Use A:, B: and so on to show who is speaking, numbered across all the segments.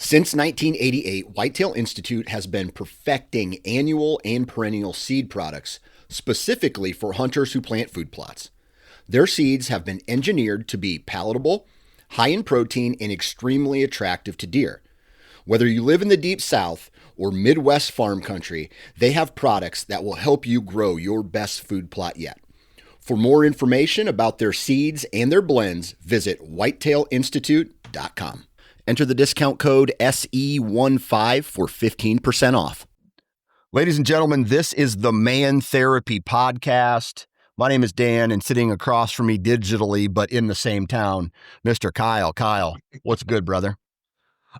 A: Since 1988, Whitetail Institute has been perfecting annual and perennial seed products specifically for hunters who plant food plots. Their seeds have been engineered to be palatable, high in protein, and extremely attractive to deer. Whether you live in the Deep South or Midwest farm country, they have products that will help you grow your best food plot yet. For more information about their seeds and their blends, visit whitetailinstitute.com. Enter the discount code SE15 for 15% off. Ladies and gentlemen, this is the Man Therapy Podcast. My name is Dan, and sitting across from me digitally, but in the same town, Mr. Kyle. Kyle, what's good, brother?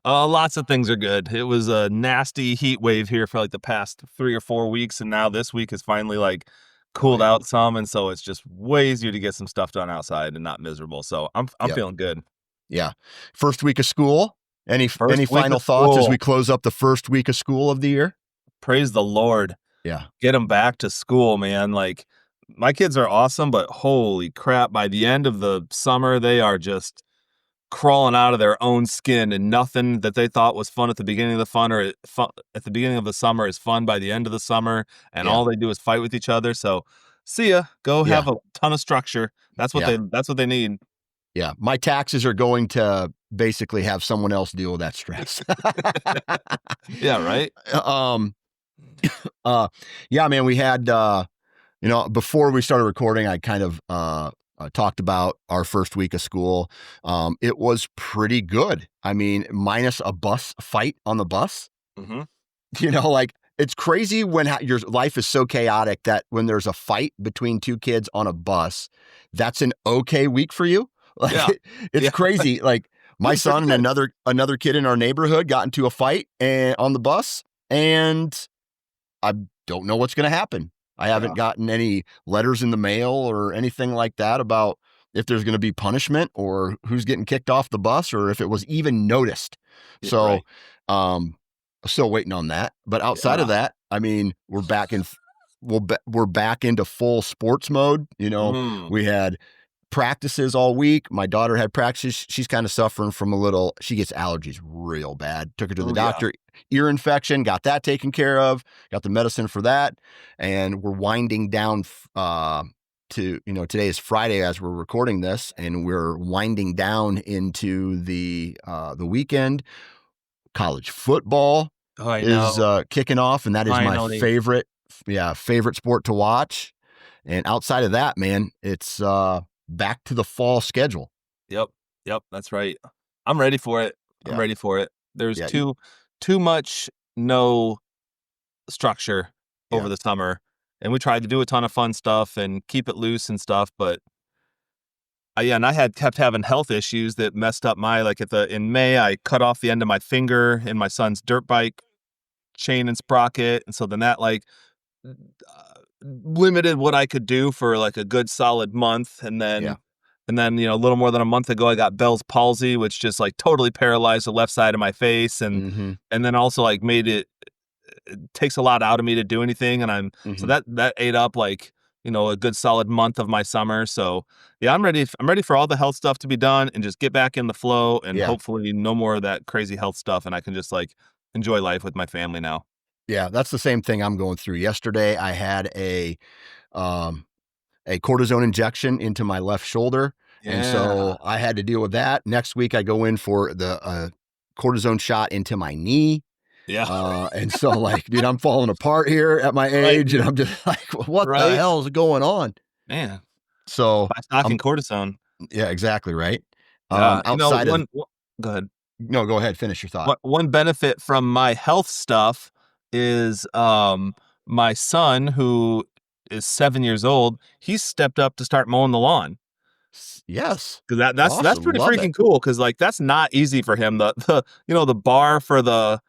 B: Lots of things are good. It was a nasty heat wave here for like the past 3 or 4 weeks, and now this week is finally like cooled out some, and so it's just way easier to get some stuff done outside and not miserable. So I'm feeling good.
A: Yeah. First week of school. Any final thoughts as we close up the first week of school of the year?
B: Praise the Lord.
A: Yeah.
B: Get them back to school, man. Like, my kids are awesome, but holy crap, by the end of the summer, they are just crawling out of their own skin, and nothing that they thought was fun at the beginning of the at the beginning of the summer is fun by the end of the summer, and all they do is fight with each other. So see ya. Go have a ton of structure. That's what they need.
A: Yeah. My taxes are going to basically have someone else deal with that stress.
B: Yeah, right.
A: Yeah, man, we had before we started recording, I kind of talked about our first week of school. It was pretty good. I mean, minus a bus fight on the bus. Mm-hmm. Like, it's crazy when your life is so chaotic that when there's a fight between two kids on a bus, that's an okay week for you. Like, it's crazy. Like, my son and another kid in our neighborhood got into a fight on the bus, and I don't know what's going to happen. I haven't gotten any letters in the mail or anything like that about if there's going to be punishment or who's getting kicked off the bus or if it was even noticed. So, still waiting on that. But outside of that, I mean, we're back into full sports mode. We had practices all week. My daughter had practices. She's kind of suffering from she gets allergies real bad. Took her to the doctor, ear infection, got that taken care of, got the medicine for that. And we're winding down today is Friday as we're recording this, and we're winding down into the weekend. College football is kicking off, and that is my favorite sport to watch. And outside of that, man, it's back to the fall schedule.
B: Yep, that's right. I'm ready for it. I'm ready for it. There's too much no structure over the summer, and we tried to do a ton of fun stuff and keep it loose and stuff, but and I kept having health issues that messed up in May, I cut off the end of my finger in my son's dirt bike chain and sprocket, and so then that limited what I could do for like a good solid month. And then a little more than a month ago, I got Bell's palsy, which just like totally paralyzed the left side of my face. And then also like made it takes a lot out of me to do anything. And so that ate up like, a good solid month of my summer. So I'm ready for all the health stuff to be done and just get back in the flow, and hopefully no more of that crazy health stuff. And I can just like enjoy life with my family now.
A: Yeah, that's the same thing I'm going through. Yesterday, I had a cortisone injection into my left shoulder, and so I had to deal with that. Next week, I go in for the cortisone shot into my knee. Yeah, and so like, dude, I'm falling apart here at my age, and I'm just like, what the hell is going on,
B: man?
A: So
B: by stocking cortisone.
A: Yeah, exactly right.
B: Go ahead.
A: No, go ahead. Finish your thought.
B: One benefit from my health stuff is my son, who is 7 years old, he's stepped up to start mowing the lawn.
A: Yes,
B: because that's pretty freaking cool. Because like, that's not easy for him. The bar for the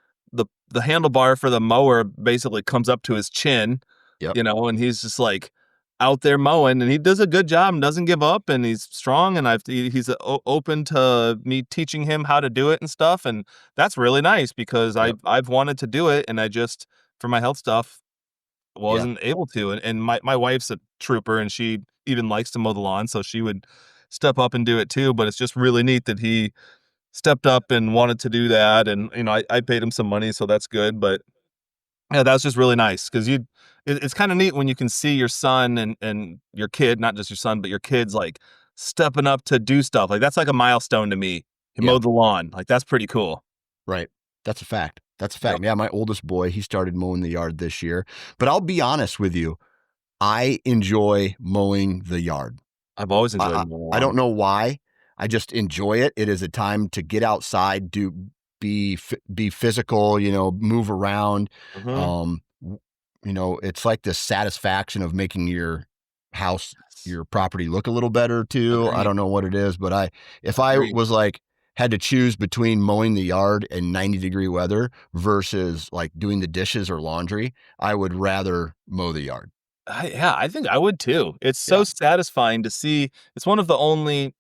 B: handlebar for the mower basically comes up to his chin. And he's just like out there mowing, and he does a good job and doesn't give up, and he's strong, and he's open to me teaching him how to do it and stuff, and that's really nice because I've wanted to do it, and I just, for my health stuff, wasn't able to. And my wife's a trooper, and she even likes to mow the lawn, so she would step up and do it too. But it's just really neat that he stepped up and wanted to do that, and I paid him some money, so that's good. But yeah, that was just really nice because it's kind of neat when you can see your son and your kid, not just your son, but your kids like stepping up to do stuff. Like that's like a milestone to me. He
A: Yeah.
B: mowed the lawn. Like that's pretty cool.
A: Right. That's a fact. That's a fact.
B: Yep.
A: Yeah, my oldest boy, he started mowing the yard this year. But I'll be honest with you, I enjoy mowing the yard.
B: I've always enjoyed
A: I,
B: mowing the
A: I don't
B: lawn.
A: know why. I just enjoy it. It is a time to get outside, be physical, move around.
B: Mm-hmm.
A: Um, it's like the satisfaction of making your house, your property look a little better too. I
B: Agreed.
A: don't know what it is, but if I
B: Agreed.
A: was like, had to choose between mowing the yard in 90-degree weather versus like doing the dishes or laundry, I would rather mow the yard.
B: Yeah, I think I would too. It's so
A: Yeah.
B: satisfying to see. It's one of the only.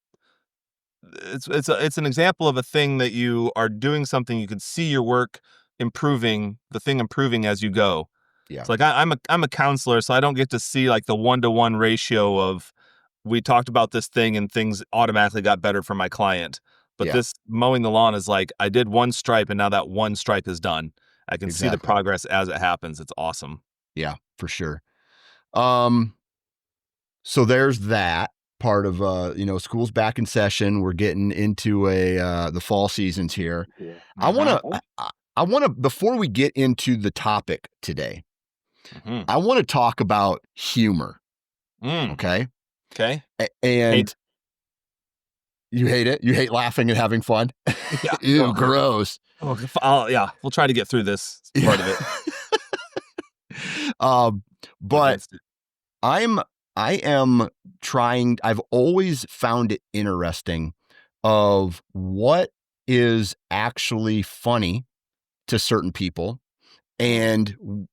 B: It's an example of a thing that you are doing something. You can see your work improving, the thing improving as you go.
A: Yeah.
B: It's like I'm a counselor, so I don't get to see like the 1-to-1 ratio of we talked about this thing and things automatically got better for my client. But
A: Yeah.
B: this mowing the lawn is like I did one stripe and now that one stripe is done. I can see the
A: Exactly.
B: progress as it happens. It's awesome.
A: Yeah, for sure. Um, so there's that part of school's back in session. We're getting into the fall seasons here.
B: Cool.
A: I want
B: Uh-huh.
A: to I want to before we get into the topic today,
B: Mm-hmm.
A: I want to talk about humor,
B: Mm.
A: okay?
B: Okay.
A: And
B: Hate.
A: you hate it? You hate laughing and having fun?
B: Yeah.
A: Ew, gross.
B: Yeah, we'll try to get through this part of it.
A: um, but
B: Against it.
A: I am trying, I've always found it interesting of what is actually funny to certain people. And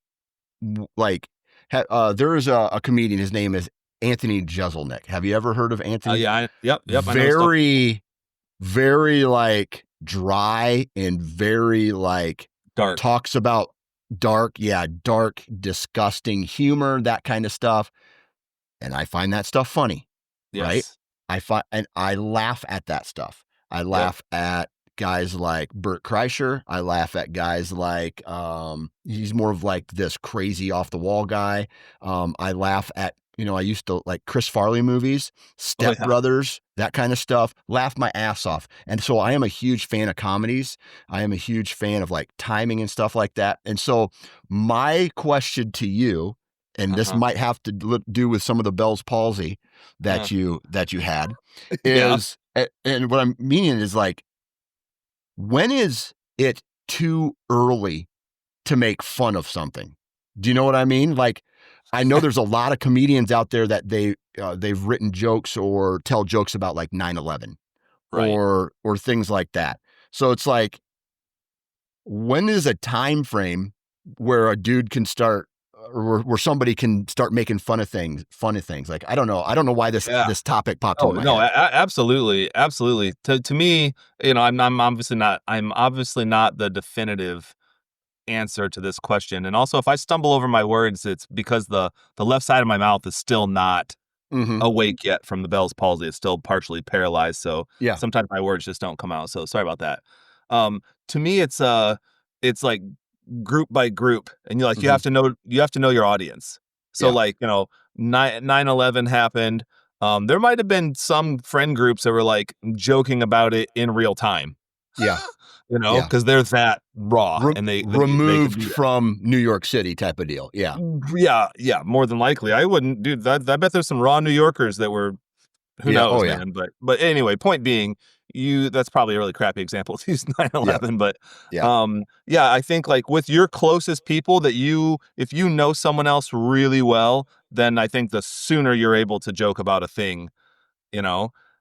A: like, there is a comedian, his name is Anthony Jeselnik. Have you ever heard of Anthony?
B: Yeah. Yep. I know stuff.
A: Very, very like dry and very like
B: Dark.
A: talks about dark, disgusting humor, that kind of stuff. And I find that stuff funny, right?
B: Yes.
A: And I laugh at that stuff. I laugh at guys like Bert Kreischer. I laugh at guys like, he's more of like this crazy off the wall guy. I laugh at, I used to like Chris Farley movies, Step Brothers, that kind of stuff, laugh my ass off. And so I am a huge fan of comedies. I am a huge fan of like timing and stuff like that. And so my question to you, and this might have to do with some of the Bell's palsy that you had, is, and what I'm meaning is like, when is it too early to make fun of something? Do you know what I mean? Like, I know there's a lot of comedians out there that they've written jokes or tell jokes about like 9/11 or things like that. So it's like, when is a time frame where a dude can start, or where somebody can start making fun of things? Like, I don't know why this topic popped into my head.
B: Absolutely. To me, I'm obviously not the definitive answer to this question. And also, if I stumble over my words, it's because the left side of my mouth is still not awake yet from the Bell's palsy. It's still partially paralyzed. So sometimes my words just don't come out. So sorry about that. To me, it's like group by group, and you have to know your audience. So 9/11 happened. There might have been some friend groups that were like joking about it in real time.
A: Yeah.
B: Because they're that raw and they
A: removed from New York City type of deal. Yeah.
B: Yeah. More than likely. I wouldn't do that. I bet there's some raw New Yorkers that were, who knows, man. But anyway, point being, that's probably a really crappy example to use 9/11. But I think like with your closest people if you know someone else really well, then I think the sooner you're able to joke about a thing,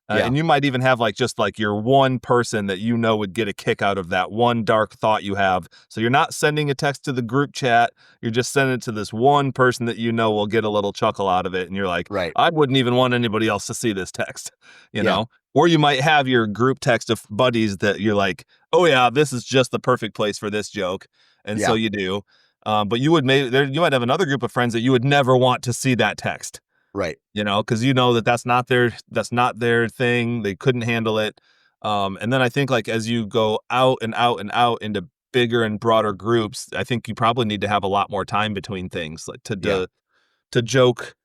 B: and you might even have like just like your one person that would get a kick out of that one dark thought you have. So you're not sending a text to the group chat. You're just sending it to this one person that will get a little chuckle out of it. And you're like, I wouldn't even want anybody else to see this text, know? Or you might have your group text of buddies that you're like, oh yeah, this is just the perfect place for this joke. And so you do. But you might have another group of friends that you would never want to see that text.
A: Right.
B: Because that's not their thing. They couldn't handle it. And then I think like as you go out and out and out into bigger and broader groups, I think you probably need to have a lot more time between things, like to joke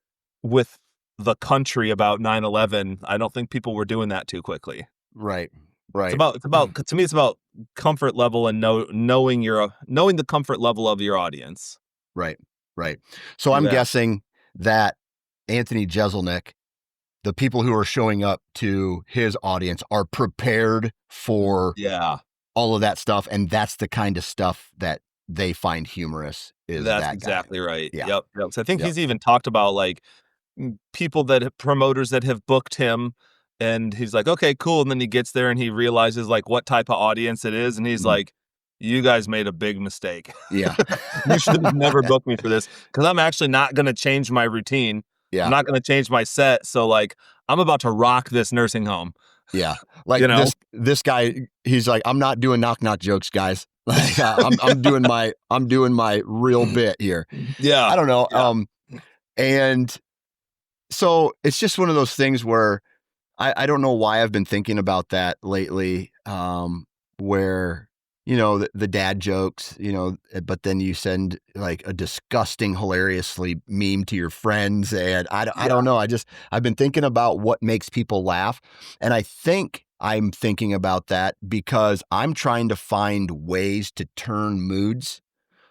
B: with the country about 9/11. I don't think people were doing that too quickly.
A: Right.
B: It's about to me it's about comfort level and knowing the comfort level of your audience.
A: Right. So I'm
B: Yeah.
A: guessing that Anthony Jeselnik, the people who are showing up to his audience, are prepared for all of that stuff, and that's the kind of stuff that they find humorous.
B: That's
A: That
B: exactly
A: guy.
B: right.
A: Yeah.
B: Yep. So I think he's even talked about like people promoters that have booked him, and he's like, okay, cool. And then he gets there and he realizes like what type of audience it is. And he's like, you guys made a big mistake.
A: Yeah.
B: You should have never booked me for this, because I'm actually not going to change my routine.
A: Yeah.
B: I'm not going to change my set. So like, I'm about to rock this nursing home.
A: Yeah. Like this guy, he's like, I'm not doing knock jokes, guys. Like, I'm doing my real bit here.
B: Yeah.
A: I don't know.
B: Yeah.
A: And so it's just one of those things where I don't know why I've been thinking about that lately, where, the dad jokes, but then you send like a disgusting, hilariously meme to your friends. And I don't know. I've been thinking about what makes people laugh. And I think I'm thinking about that because I'm trying to find ways to turn moods.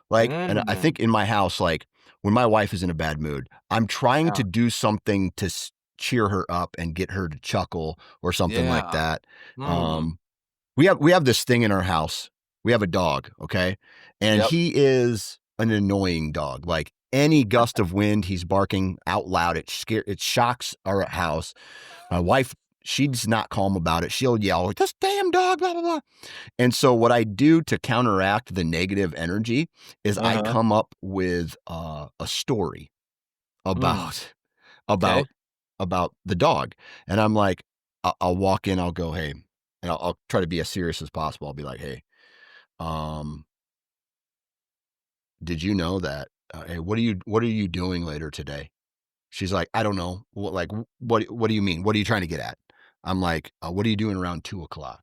A: And I think in my house, like when my wife is in a bad mood, I'm trying to do something to cheer her up and get her to chuckle or something like that. We have this thing in our house. We have a dog, okay? And he is an annoying dog. Like any gust of wind, he's barking out loud. It shocks our house. My wife, she's not calm about it. She'll yell, this damn dog, blah, blah, blah. And so what I do to counteract the negative energy is I come up with a story about the dog. And I'm like, I'll walk in, I'll go, hey, and I'll try to be as serious as possible. I'll be like, hey, did you know that, hey, what are you doing later today? She's like, I don't know. What do you mean? What are you trying to get at? I'm like, what are you doing around 2:00?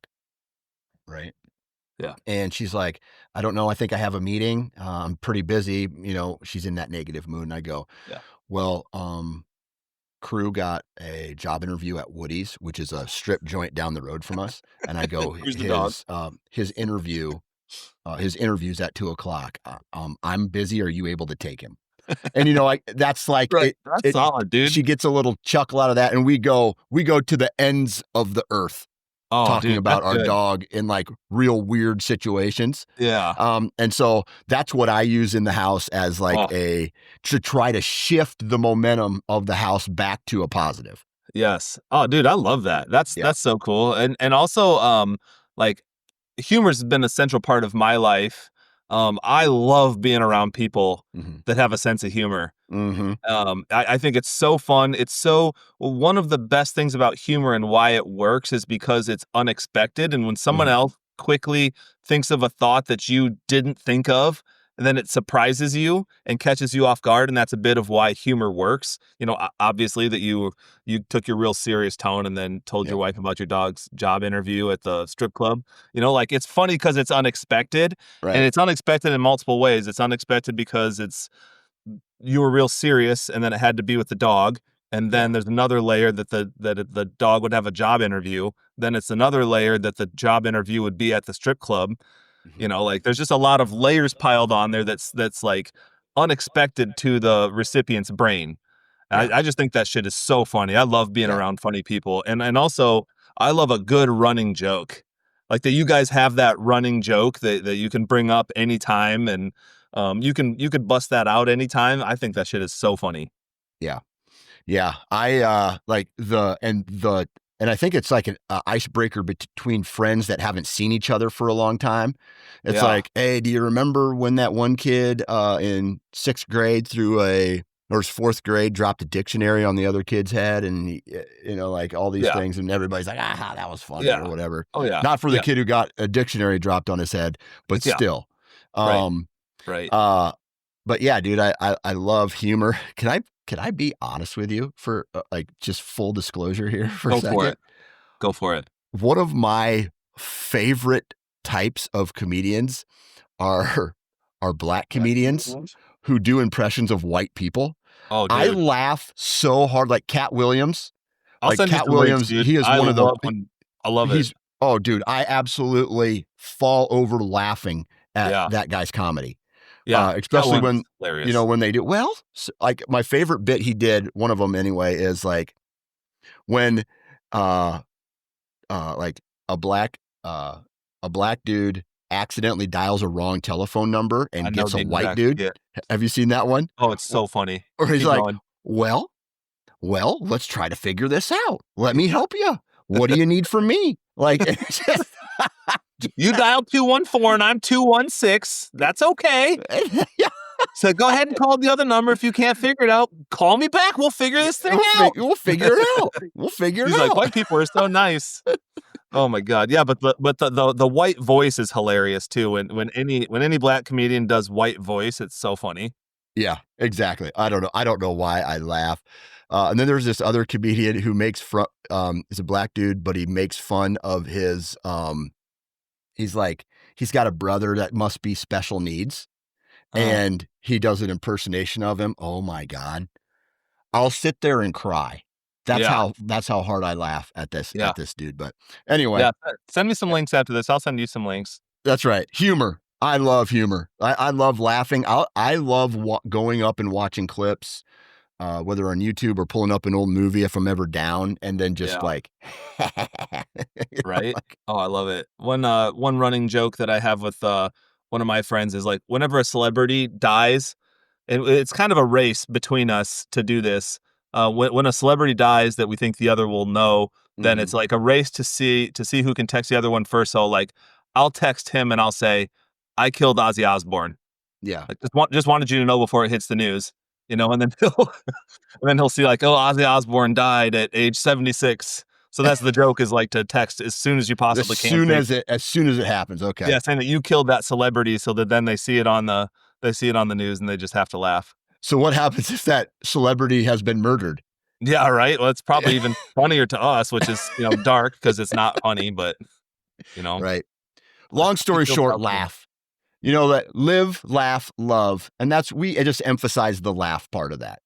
A: Right.
B: Yeah.
A: And she's like, I don't know. I think I have a meeting. I'm pretty busy. She's in that negative mood. And I go, well, Crew got a job interview at Woody's, which is a strip joint down the road from us. And I go, his interview's at 2:00. I'm busy. Are you able to take him? And that's like,
B: that's solid, dude.
A: She gets a little chuckle out of that. And we go to the ends of the earth. Talking about our dog in like real weird situations.
B: Yeah.
A: And so that's what I use in the house as like to try to shift the momentum of the house back to a positive.
B: Yes. Oh, dude, I love that. That's so cool. And also, like humor's been a central part of my life. I love being around people that have a sense of humor. I think it's so fun. One of the best things about humor and why it works is because it's unexpected. And when someone else quickly thinks of a thought that you didn't think of, and then it surprises you and catches you off guard. And that's a bit of why humor works. Obviously that you took your real serious tone and then told your wife about your dog's job interview at the strip club. Like it's funny because it's unexpected, and it's unexpected in multiple ways. It's unexpected because you were real serious, and then it had to be with the dog. And then there's another layer that the dog would have a job interview. Then it's another layer that the job interview would be at the strip club. Like there's just a lot of layers piled on there that's like unexpected to the recipient's brain. I just think that shit is so funny. I love being around funny people. And also I love a good running joke. Like that you guys have that running joke that you can bring up anytime, and you could bust that out anytime. I think that shit is so funny.
A: Yeah. I and I think it's like an icebreaker between friends that haven't seen each other for a long time. It's like, hey, do you remember when that one kid in 6th grade or 4th grade dropped a dictionary on the other kid's head, and he, like all these things, and everybody's like, that was funny or whatever.
B: Oh yeah.
A: Not for the kid who got a dictionary dropped on his head, but still.
B: Right.
A: But yeah, dude, I love humor. Can I be honest with you for like just full disclosure here for a second?
B: Go for it.
A: one of my favorite types of comedians are black comedians who do impressions of white people.
B: Oh,
A: I
B: dude.
A: laugh so hard, like Cat Williams.
B: I'll
A: Like
B: send you
A: Cat
B: some links,
A: Williams,
B: dude.
A: he is
B: I
A: one of the
B: love when I love it.
A: he's oh dude, I absolutely fall over laughing at
B: Yeah.
A: that guy's comedy.
B: Yeah.
A: Especially when
B: hilarious.
A: when they do well, like my favorite bit he did, one of them anyway, is like when uh like a black uh a black dude accidentally dials a wrong telephone number
B: I
A: and
B: know
A: gets a
B: the
A: white
B: exact
A: dude.
B: yeah.
A: Have you seen that one?
B: Oh, it's so funny.
A: Or he's
B: Keep
A: like,
B: going.
A: well, let's try to figure this out. Let me help you. What do you need from me? Like, it's just,
B: You dialed 214 and I'm 216. That's okay.
A: yeah.
B: So go ahead and call the other number. If you can't figure it out, call me back. We'll figure this thing out.
A: We'll figure it out. We'll figure it
B: He's
A: out.
B: like, white people are so nice. Oh my God. Yeah, but the white voice is hilarious too. When any black comedian does white voice, it's so funny.
A: Yeah, exactly. I don't know why I laugh. And then there's this other comedian who makes is a black dude, but he makes fun of his he's like, he's got a brother that must be special needs, and he does an impersonation of him. Oh my God. I'll sit there and cry. That's how hard I laugh at this dude. But anyway.
B: Yeah, send me some links after this. I'll send you some links.
A: That's right. Humor. I love humor. I love laughing. I love going up and watching clips, whether on YouTube or pulling up an old movie if I'm ever down, and then just like,
B: right? Like, oh, I love it. One running joke that I have with one of my friends is like, whenever a celebrity dies, it's kind of a race between us to do this. When a celebrity dies that we think the other will know, then it's like a race to see who can text the other one first. So like, I'll text him and I'll say, I killed Ozzy Osbourne.
A: Yeah.
B: Like just wanted you to know before it hits the news, and then he'll see like, oh, Ozzy Osbourne died at age 76. So that's the joke, is like to text as soon as you possibly can.
A: As soon as it happens. Okay.
B: Yeah, saying that you killed that celebrity, so that then they see it on the news and they just have to laugh.
A: So what happens if that celebrity has been murdered?
B: Yeah, right. Well, it's probably even funnier to us, which is dark because it's not funny, but
A: right. Long story short, laugh. That live, laugh, love, and I just emphasize the laugh part of that.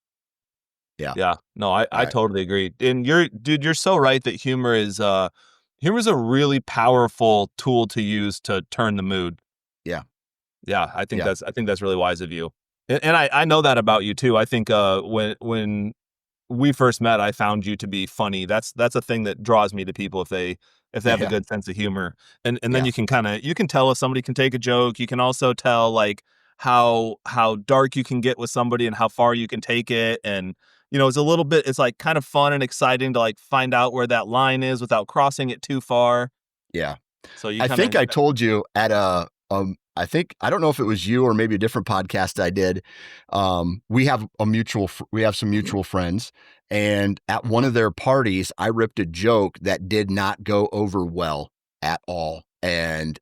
A: Yeah.
B: Yeah. No, I totally agree. And you're so right that humor is a really powerful tool to use to turn the mood.
A: Yeah.
B: Yeah. I think that's really wise of you. And I know that about you too. I think when we first met, I found you to be funny. That's a thing that draws me to people if they have a good sense of humor. And then you can tell if somebody can take a joke. You can also tell like how dark you can get with somebody and how far you can take it. And it's like kind of fun and exciting to like find out where that line is without crossing it too far.
A: Yeah.
B: So
A: I think I told you at I don't know if it was you or maybe a different podcast I did. We have some mutual friends, and at one of their parties, I ripped a joke that did not go over well at all. And,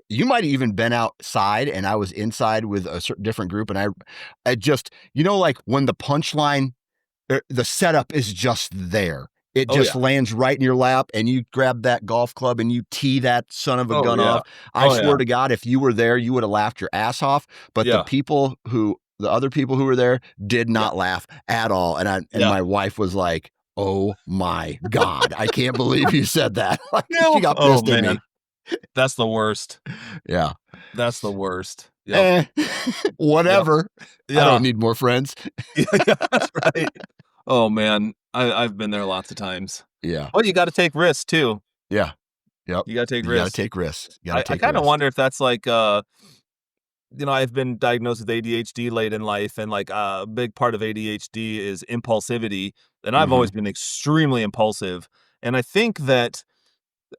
A: you might have even been outside and I was inside with a different group. And I just, like when the punchline, the setup is just there. It just lands right in your lap, and you grab that golf club and you tee that son of a gun off. I swear to God, if you were there, you would have laughed your ass off. But the other people who were there did not laugh at all. And my wife was like, "Oh my God, I can't believe you said that." Like, she got pissed at me.
B: That's the worst.
A: Yeah.
B: That's the worst. Yeah.
A: Whatever. Yeah. I don't need more friends.
B: That's right. Oh man, I've been there lots of times.
A: Yeah.
B: Well, you got to take risks too.
A: Yeah. Yep.
B: You got to take risks.
A: You got to take risks.
B: I kind of wonder if that's like, I've been diagnosed with ADHD late in life, and like a big part of ADHD is impulsivity, and I've always been extremely impulsive. And I think that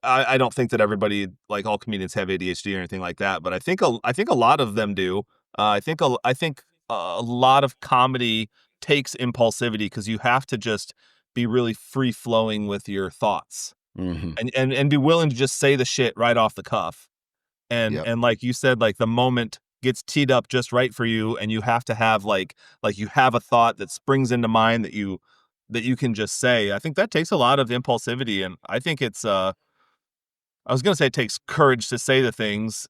B: I don't think that everybody, like all comedians, have ADHD or anything like that, but I think a lot of them do. I think a lot of comedy takes impulsivity because you have to just be really free flowing with your thoughts, and be willing to just say the shit right off the cuff. And like you said, like the moment gets teed up just right for you, and you have to have like you have a thought that springs into mind that you that you can just say. I think that takes a lot of impulsivity, and I think it's I was gonna say it takes courage to say the things.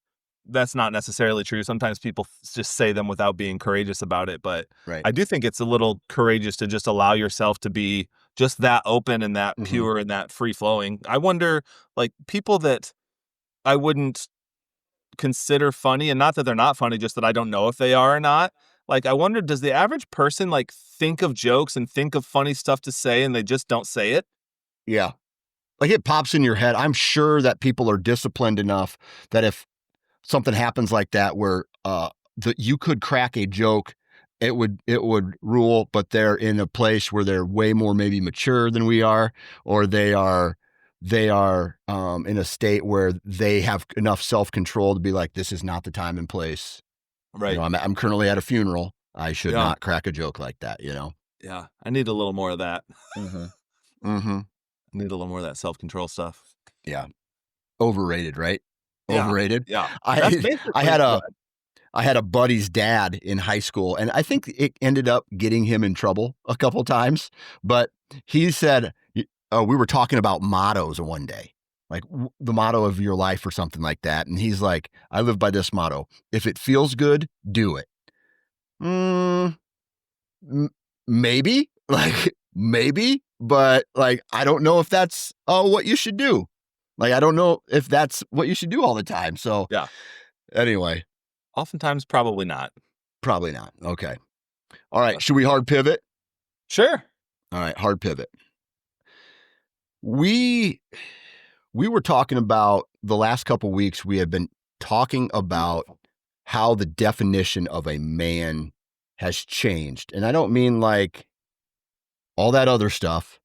B: That's not necessarily true. Sometimes people just say them without being courageous about it, but
A: Right.
B: I do think it's a little courageous to just allow yourself to be just that open and that
A: Mm-hmm.
B: pure and that free flowing. I wonder, like, people that I wouldn't consider funny, and not that they're not funny, just that I don't know if they are or not. Like, I wonder, does the average person like think of jokes and think of funny stuff to say and they just don't say it?
A: Yeah. Like it pops in your head. I'm sure that people are disciplined enough that if something happens like that where that you could crack a joke, it would rule, but they're in a place where they're way more maybe mature than we are, or they are in a state where they have enough self-control to be like, this is not the time and place.
B: Right.
A: I'm currently at a funeral. I should
B: Yeah.
A: not crack a joke like that, you know?
B: Yeah. I need a little more of that.
A: Mm-hmm. Mm-hmm.
B: I need a little more of that self-control stuff.
A: Yeah. Overrated, right?
B: Yeah.
A: Overrated.
B: Yeah. That's
A: I I
B: basically
A: had
B: go
A: a
B: ahead.
A: I had a buddy's dad in high school, and I think it ended up getting him in trouble a couple times. But he said we were talking about mottos one day, like the motto of your life or something like that, and he's like, "I live by this motto: if it feels good, do it." Mm, maybe, like maybe, but like I don't know if that's what you should do. Like I don't know if that's what you should do all the time. So
B: Yeah.
A: anyway,
B: Oftentimes, probably not.
A: probably not. Okay. All right.
B: But
A: Should we hard pivot?
B: sure.
A: All right. Hard pivot. We we were talking about the last couple weeks. We have been talking about how the definition of a man has changed, and I don't mean like all that other stuff.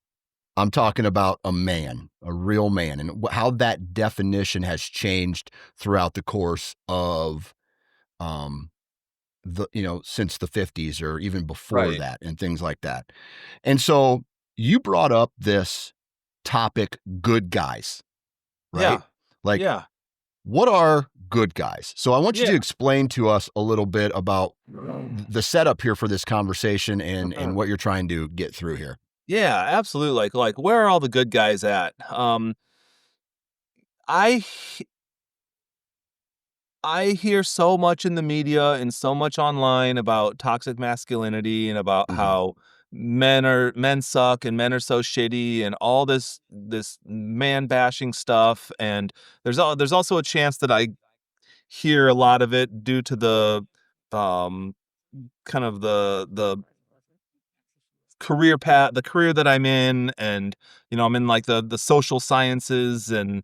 A: I'm talking about a man, a real man, and how that definition has changed throughout the course of um, since the 50s or even before
B: Right.
A: that and things like that. And so you brought up this topic, good guys, right?
B: Yeah.
A: Like,
B: Yeah.
A: what are good guys? So I want you
B: Yeah.
A: to explain to us a little bit about the setup here for this conversation and what you're trying to get through here.
B: Yeah, absolutely. Like where are all the good guys at? I I hear so much in the media and so much online about toxic masculinity and about
A: Mm-hmm.
B: how men suck and men are so shitty and all this man bashing stuff, and there's also a chance that I hear a lot of it due to the um kind of the the career that I'm in, and I'm in like the social sciences, and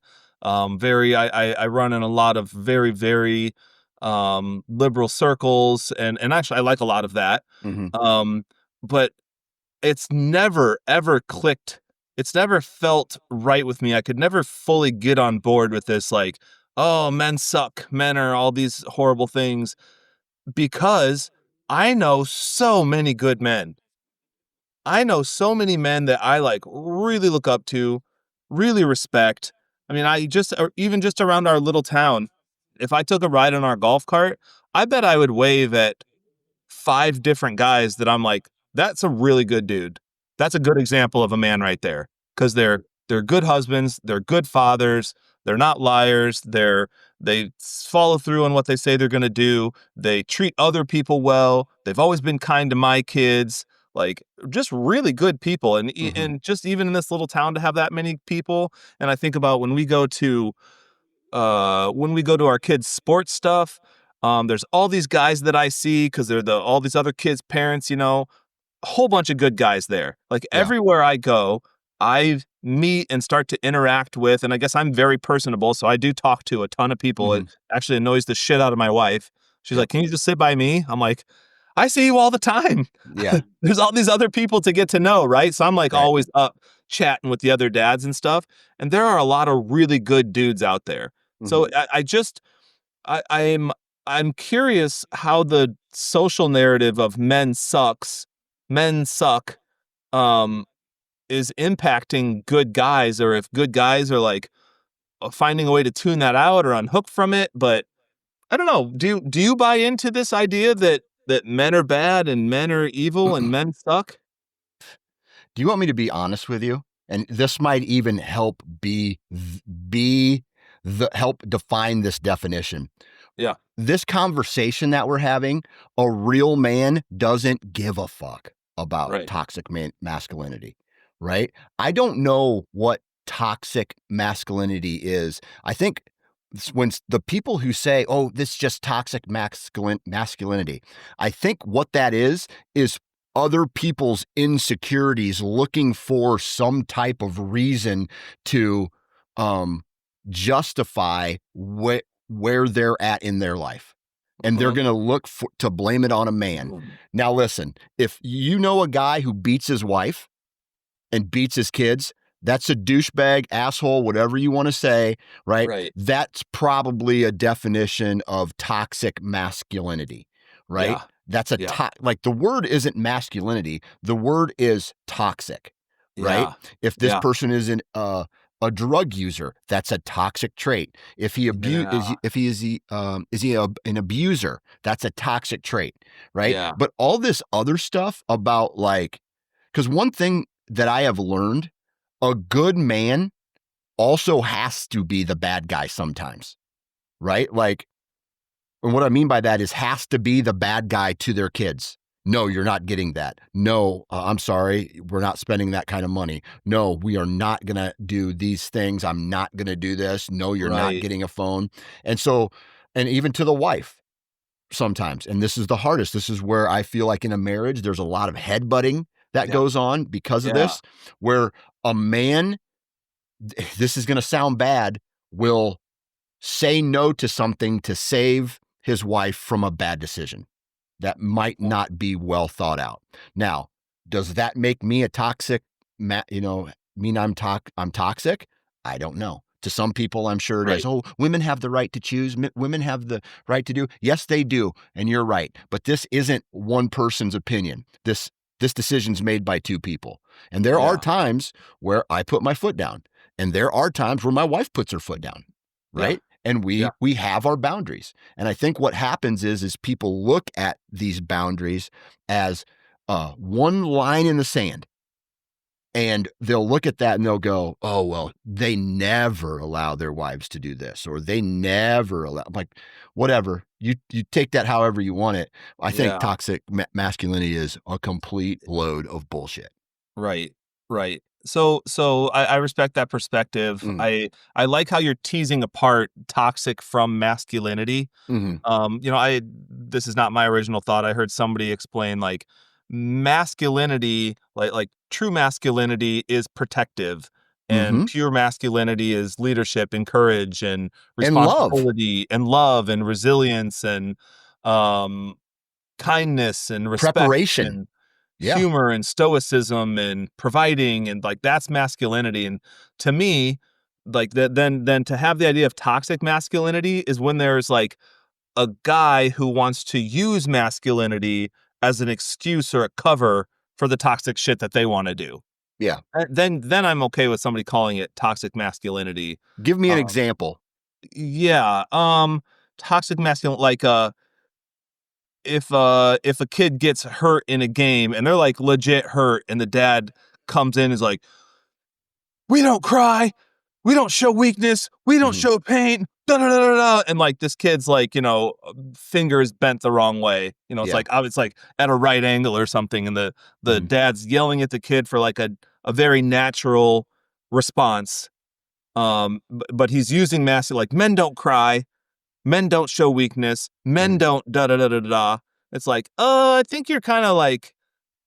B: very I run in a lot of very very liberal circles, and actually I like a lot of that.
A: Mm-hmm.
B: um but it's never ever clicked. It's never felt right with me. I could never fully get on board with this, like, oh, men suck, men are all these horrible things, because I know so many good men. I know so many men that I like really look up to, really respect. I mean, I just, or even just around our little town, if I took a ride in our golf cart, I bet I would wave at 5 different guys that I'm like, that's a really good dude. That's a good example of a man right there. Because they're good husbands, they're good fathers, they're not liars, they follow through on what they say they're gonna do, they treat other people well, they've always been kind to my kids, like, just really good people. And
A: Mm-hmm.
B: and just even in this little town to have that many people. And I think about when we go to our kids' sports stuff, there's all these guys that I see because they're all these other kids' parents, a whole bunch of good guys there. Like
A: Yeah.
B: everywhere I go, I meet and start to interact with, and I guess I'm very personable, so I do talk to a ton of people. It
A: Mm-hmm.
B: actually annoys the shit out of my wife. She's
A: Yep.
B: like, "Can you just sit by me?" I'm like, "I see you all the time."
A: Yeah.
B: There's all these other people to get to know, right? So I'm like
A: Right.
B: always up chatting with the other dads and stuff. And there are a lot of really good dudes out there.
A: Mm-hmm.
B: So I just I'm curious how the social narrative of men suck, um, is impacting good guys, or if good guys are like finding a way to tune that out or unhook from it. But I don't know. Do you buy into this idea that men are bad and men are evil and men suck?
A: Do you want me to be honest with you? And this might even help help define this definition.
B: Yeah.
A: This conversation that we're having, a real man doesn't give a fuck about toxic masculinity, right? I don't know what toxic masculinity is. I think when the people who say, oh, this is just toxic masculinity, I think what that is other people's insecurities looking for some type of reason to justify where they're at in their life. And they're going to look to blame it on a man. Now, listen, if you know a guy who beats his wife and beats his kids, that's a douchebag, asshole, whatever you want to say, right? That's probably a definition of toxic masculinity, right?
B: Yeah.
A: That's like the word isn't masculinity. The word is toxic, right? If this person is a drug user, that's a toxic trait. If he is an abuser, that's a toxic trait, right?
B: Yeah.
A: But all this other stuff about because one thing that I have learned, a good man also has to be the bad guy sometimes, right? And what I mean by that is has to be the bad guy to their kids. No, you're not getting that. No, I'm sorry. We're not spending that kind of money. No, we are not going to do these things. I'm not going to do this. No, you're not getting a phone. And even to the wife sometimes, and this is the hardest. This is where I feel like in a marriage, there's a lot of headbutting that goes on because of this, where a man, this is going to sound bad, will say no to something to save his wife from a bad decision that might not be well thought out. Now, does that make me a toxic, mean I'm toxic? I don't know. To some people, I'm sure it is. Oh, women have the right to choose. Women have the right to do. Yes, they do. And you're right. But this isn't one person's opinion. This decision's made by two people. And there are times where I put my foot down. And there are times where my wife puts her foot down. Right? Yeah. And we have our boundaries. And I think what happens is people look at these boundaries as one line in the sand. And they'll look at that and they'll go, oh, well, they never allow their wives to do this, or they never allow, whatever. You take that however you want it. I think toxic masculinity is a complete load of bullshit.
B: Right. So I respect that perspective. I like how you're teasing apart toxic from masculinity. This is not my original thought. I heard somebody explain masculinity, like true masculinity is protective, and pure masculinity is leadership and courage and responsibility and love and resilience and kindness and respect,
A: preparation,
B: and humor and stoicism and providing, and that's masculinity. And to me, then to have the idea of toxic masculinity is when there's a guy who wants to use masculinity as an excuse or a cover for the toxic shit that they want to do.
A: Yeah.
B: Then I'm okay with somebody calling it toxic masculinity.
A: Give me an example.
B: Yeah. Toxic masculinity, if a kid gets hurt in a game and they're legit hurt, and the dad comes in and is like, we don't cry, we don't show weakness, we don't show pain, da da da da da, and this kid's fingers bent the wrong way, it's at a right angle or something, and the dad's yelling at the kid for a very natural response, but he's using men don't cry, men don't show weakness, men don't da da da da da. It's I think you're kind of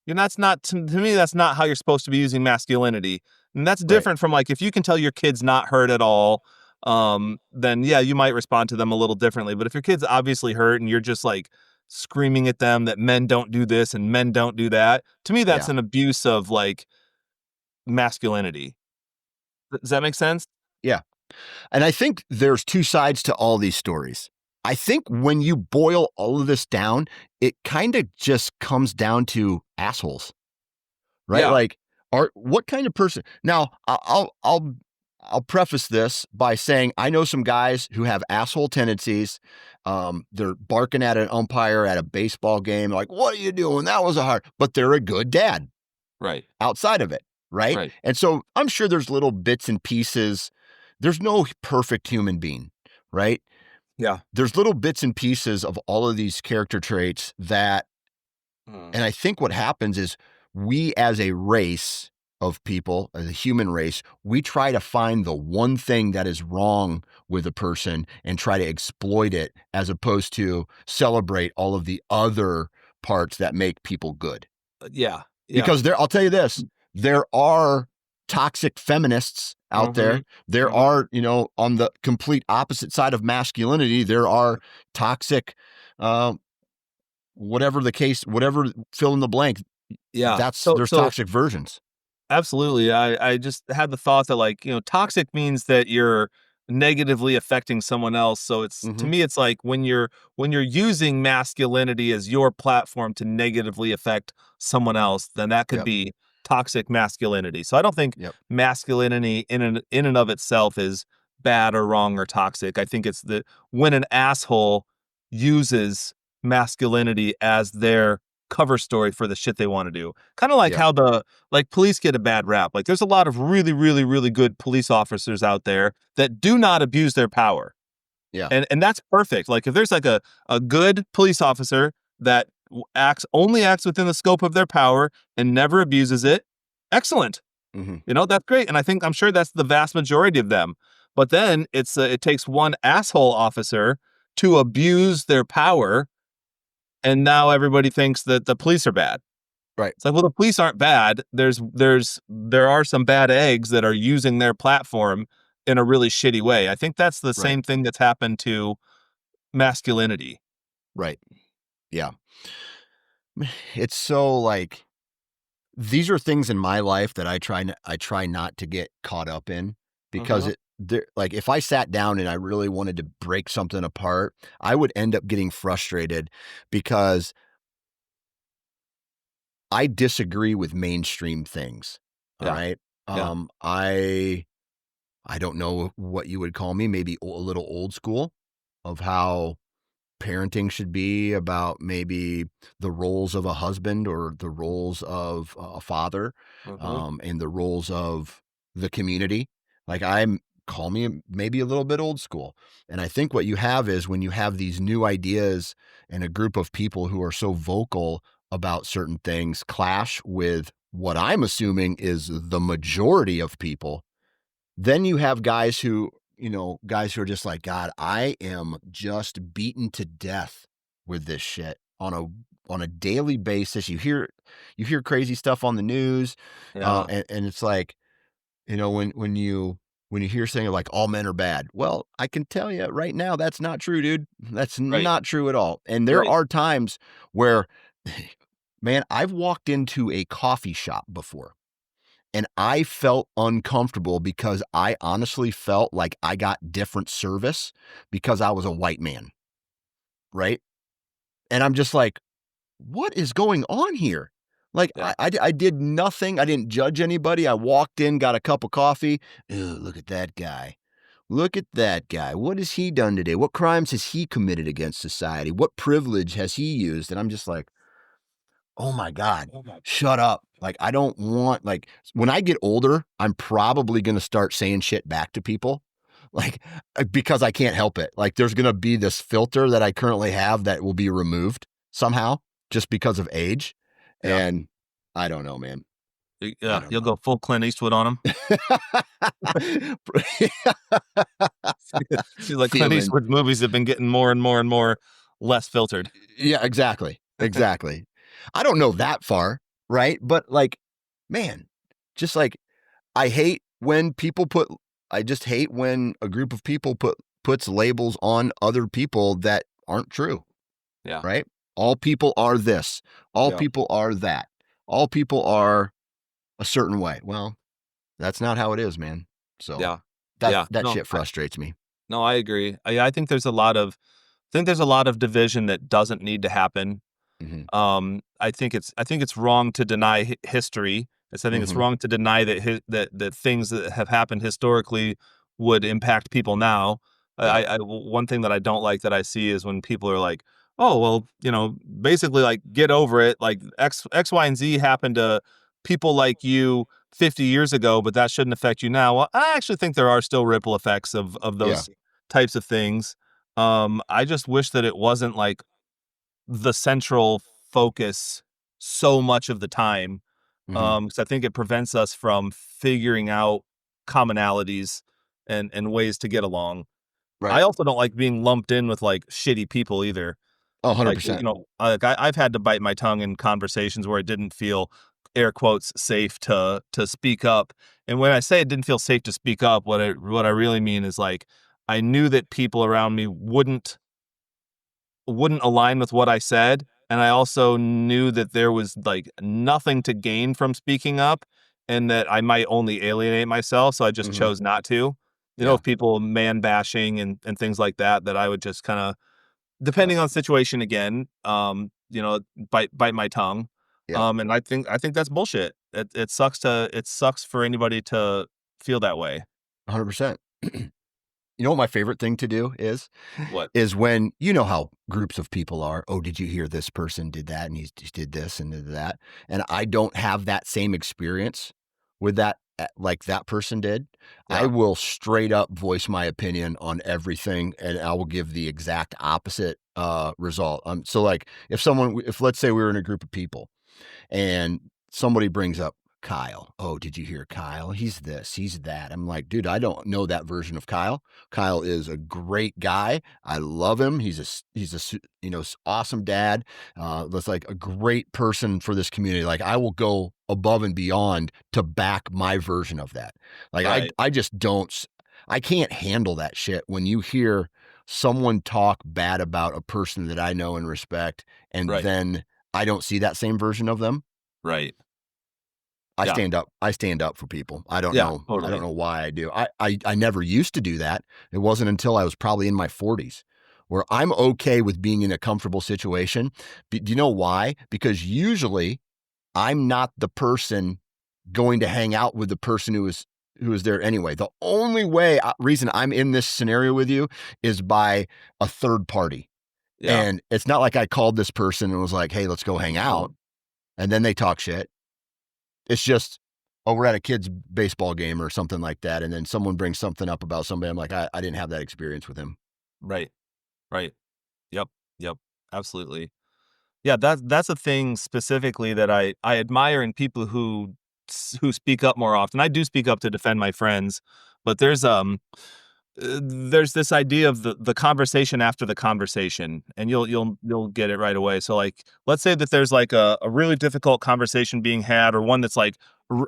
B: that's not, to me, that's not how you're supposed to be using masculinity. And that's different from if you can tell your kid's not hurt at all, then you might respond to them a little differently. But if your kid's obviously hurt and you're just screaming at them that men don't do this and men don't do that, to me, that's an abuse of masculinity. Does that make sense?
A: Yeah. And I think there's two sides to all these stories. I think when you boil all of this down, it kind of just comes down to assholes, right?
B: Yeah.
A: What kind of person? Now, I'll preface this by saying I know some guys who have asshole tendencies. They're barking at an umpire at a baseball game, what are you doing? That was but they're a good dad.
B: Right.
A: outside of it, right?
B: Right.
A: And so I'm sure there's little bits and pieces. There's no perfect human being, right?
B: Yeah.
A: There's little bits and pieces of all of these character traits that, and I think what happens is we as a race of people, as a human race, we try to find the one thing that is wrong with a person and try to exploit it as opposed to celebrate all of the other parts that make people good.
B: Yeah.
A: Because I'll tell you this, there are toxic feminists out there. There are, on the complete opposite side of masculinity, there are toxic, whatever the case, whatever, fill in the blank.
B: Yeah.
A: There's toxic versions.
B: Absolutely. I just had the thought that, like, toxic means that you're negatively affecting someone else. So to me, it's like when you're using masculinity as your platform to negatively affect someone else, then that could be toxic masculinity. So I don't think masculinity in and of itself is bad or wrong or toxic. I think it's when an asshole uses masculinity as their cover story for the shit they want to do. Kind of like how police get a bad rap. Like, there's a lot of really, really, really good police officers out there that do not abuse their power.
A: Yeah.
B: And that's perfect. Like, if there's like a good police officer that only acts within the scope of their power and never abuses it, excellent. That's great. And I'm sure that's the vast majority of them. But then it takes one asshole officer to abuse their power, and now everybody thinks that the police are bad.
A: Right.
B: It's like, well, the police aren't bad. There are some bad eggs that are using their platform in a really shitty way. I think that's the same thing that's happened to masculinity.
A: Right. Yeah. It's so like, these are things in my life that I try not to get caught up in, because like, if I sat down and I really wanted to break something apart, I would end up getting frustrated because I disagree with mainstream things. All right. I don't know what you would call me, maybe a little old school of how parenting should be, about maybe the roles of a husband or the roles of a father, and the roles of the community. Like, call me maybe a little bit old school. And I think what you have is, when you have these new ideas and a group of people who are so vocal about certain things clash with what I'm assuming is the majority of people, then you have guys who are just like, God, I am just beaten to death with this shit on a daily basis. You hear crazy stuff on the news, and it's like, when you hear saying like all men are bad, well, I can tell you right now, that's not true, dude. That's not true at all. And there are times where, man, I've walked into a coffee shop before, and I felt uncomfortable because I honestly felt like I got different service because I was a white man, right? And I'm just like, what is going on here? Like, I did nothing. I didn't judge anybody. I walked in, got a cup of coffee. Ew, look at that guy. Look at that guy. What has he done today? What crimes has he committed against society? What privilege has he used? And I'm just like, oh my God, shut up. Like, I don't want, like, when I get older, I'm probably going to start saying shit back to people, like, because I can't help it. Like, there's going to be this filter that I currently have that will be removed somehow just because of age. And I don't know, man.
B: Yeah, you'll go full Clint Eastwood on him. She's like, Clint Eastwood's movies have been getting more and more and more less filtered.
A: Yeah, exactly. Exactly. I don't know that far, right? But like, man, just like, I just hate when a group of people puts labels on other people that aren't true.
B: Yeah.
A: Right? All people are this. All people are that. All people are a certain way. Well, that's not how it is, man. So that shit frustrates me.
B: No, I agree. I think there's a lot of division that doesn't need to happen. I think it's wrong to deny history. I think it's wrong to deny that things that have happened historically would impact people now. One thing that I don't like that I see is when people are like, oh, well, basically, like, get over it. Like, X, Y, and Z happened to people like you 50 years ago, but that shouldn't affect you now. Well, I actually think there are still ripple effects of
A: Yeah.
B: those types of things. I just wish that it wasn't like the central focus so much of the time.
A: Hmm.
B: Because I think it prevents us from figuring out commonalities and ways to get along.
A: Right.
B: I also don't like being lumped in with like shitty people either.
A: Oh,
B: Like,
A: 100%.
B: like I've had to bite my tongue in conversations where it didn't feel air quotes safe to speak up. And when I say it didn't feel safe to speak up, what I really mean is like I knew that people around me wouldn't align with what I said, and I also knew that there was like nothing to gain from speaking up and that I might only alienate myself, so I just
A: Hmm.
B: chose not to.
A: Yeah.
B: If people man bashing and things like that, that I would just kind of,
A: Yeah.
B: depending on situation again, bite my tongue.
A: Yep.
B: And I think that's bullshit. It sucks for anybody to feel that way.
A: 100%. You know what my favorite thing to do
B: What?
A: is when you know how groups of people are. Oh, did you hear this person did that and he just did this and did that? And I don't have that same experience with that like that person did. I
B: Yeah.
A: will straight up voice my opinion on everything and I will give the exact opposite result. So like if let's say we were in a group of people and somebody brings up Kyle. Oh, did you hear Kyle? He's this, he's that. I'm like, dude, I don't know that version of Kyle. Kyle is a great guy. I love him. He's a awesome dad. That's like a great person for this community. Like I will go above and beyond to back my version of that. Like
B: Right.
A: I just don't. I can't handle that shit when you hear someone talk bad about a person that I know and respect, and
B: Right.
A: then I don't see that same version of them.
B: Right.
A: I
B: Yeah.
A: stand up. I stand up for people. I don't
B: Yeah.
A: know. I don't
B: Totally.
A: know why I do. I never used to do that. It wasn't until I was probably in my 40s where I'm okay with being in a comfortable situation. Do you know why? Because usually I'm not the person going to hang out with the person who is there anyway. The only reason I'm in this scenario with you is by a third party.
B: Yeah.
A: And it's not like I called this person and was like, "Hey, let's go hang out." And then they talk shit. It's just, oh, we're at a kid's baseball game or something like that. And then someone brings something up about somebody. I'm like, I didn't have that experience with him.
B: Right. Right. Yep. Yep. Absolutely. Yeah, that's a thing specifically that I admire in people who speak up more often. I do speak up to defend my friends, but there's this idea of the conversation after the conversation, and you'll get it right away. So like, let's say that there's like a really difficult conversation being had, or one that's like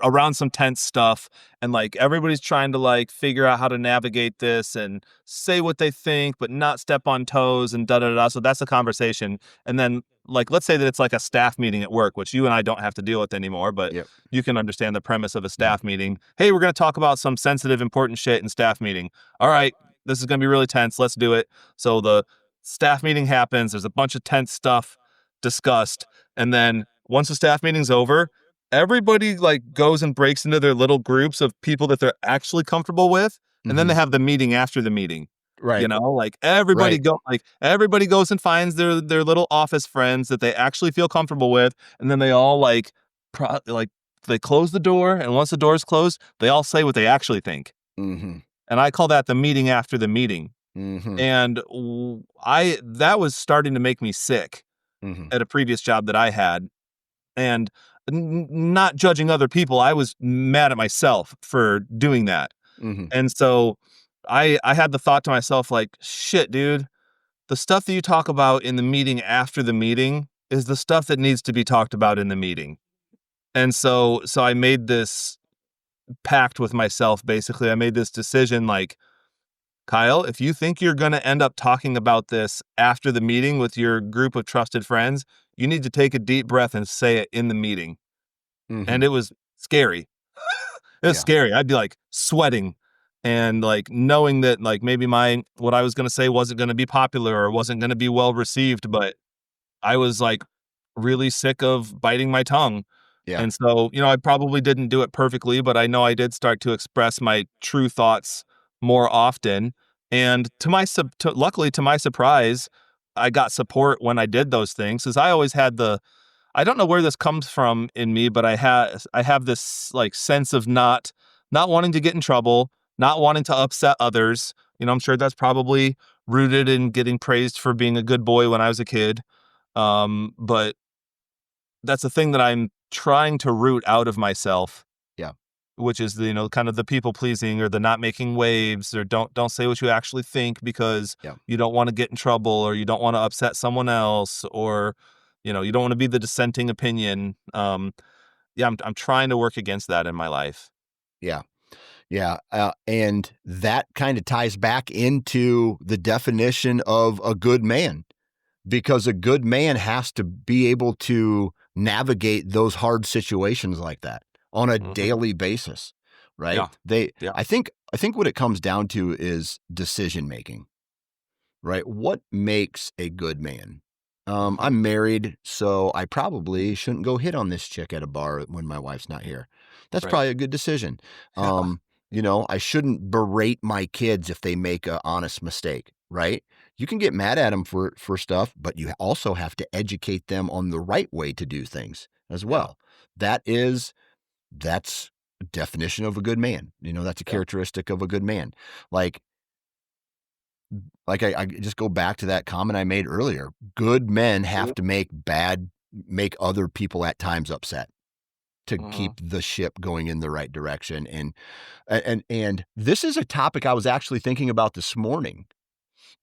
B: around some tense stuff, and like everybody's trying to like figure out how to navigate this and say what they think, but not step on toes and da da da. So that's a conversation, and then like let's say that it's like a staff meeting at work, which you and I don't have to deal with anymore, but
A: Yep.
B: you can understand the premise of a
A: Mhm.
B: staff meeting. Hey, we're going to talk about some sensitive, important shit in staff meeting. All right, this is going to be really tense. Let's do it. So the staff meeting happens. There's a bunch of tense stuff discussed. And then once the staff meeting's over, everybody like goes and breaks into their little groups of people that they're actually comfortable with. And then
A: Mm-hmm.
B: they have the meeting after the meeting.
A: Right.
B: Like
A: Right.
B: everybody goes and finds their little office friends that they actually feel comfortable with. And then they all like they close the door. And once the door's closed, they all say what they actually think.
A: Mm-hmm.
B: And I call that the meeting after the meeting.
A: Mm-hmm.
B: And I that was starting to make me sick
A: Mm-hmm.
B: at a previous job that I had. And not judging other people, I was mad at myself for doing that.
A: Mm-hmm.
B: And so I had the thought to myself, like, shit, dude, the stuff that you talk about in the meeting after the meeting is the stuff that needs to be talked about in the meeting. And so I made this pact with myself. Basically, I made this decision, like, Kyle, if you think you're going to end up talking about this after the meeting with your group of trusted friends, you need to take a deep breath and say it in the meeting.
A: Mm-hmm.
B: And it was scary. It was
A: Yeah.
B: scary. I'd be like sweating and like knowing that like maybe what I was going to say wasn't going to be popular or wasn't going to be well received, but I was like really sick of biting my tongue.
A: Yeah.
B: And so, I probably didn't do it perfectly, but I know I did start to express my true thoughts more often. And luckily to my surprise, I got support when I did those things, because I always had I don't know where this comes from in me, but I have this like sense of not wanting to get in trouble, not wanting to upset others. I'm sure that's probably rooted in getting praised for being a good boy when I was a kid. But that's a thing that I'm trying to root out of myself,
A: Yeah.
B: which is the, kind of the people pleasing or the not making waves or don't say what you actually think because
A: Yeah.
B: you don't want to get in trouble or you don't want to upset someone else or you don't want to be the dissenting opinion. Yeah, I'm trying to work against that in my life.
A: Yeah. Yeah. And that kind of ties back into the definition of a good man, because a good man has to be able to navigate those hard situations like that on a
B: Hmm.
A: daily basis, right?
B: Yeah. Yeah.
A: I think what it comes down to is decision making, right? What makes a good man?
B: Hmm.
A: I'm married, so I probably shouldn't go hit on this chick at a bar when my wife's not here. That's
B: Right.
A: probably a good decision.
B: Yeah.
A: Um, I shouldn't berate my kids if they make an honest mistake, right? You can get mad at them for stuff, but you also have to educate them on the right way to do things as
B: Yeah.
A: well. That's a definition of a good man. That's a
B: Yeah.
A: characteristic of a good man. Like I just go back to that comment I made earlier. Good men have to make other people at times upset to
B: Hmm.
A: keep the ship going in the right direction. And this is a topic I was actually thinking about this morning,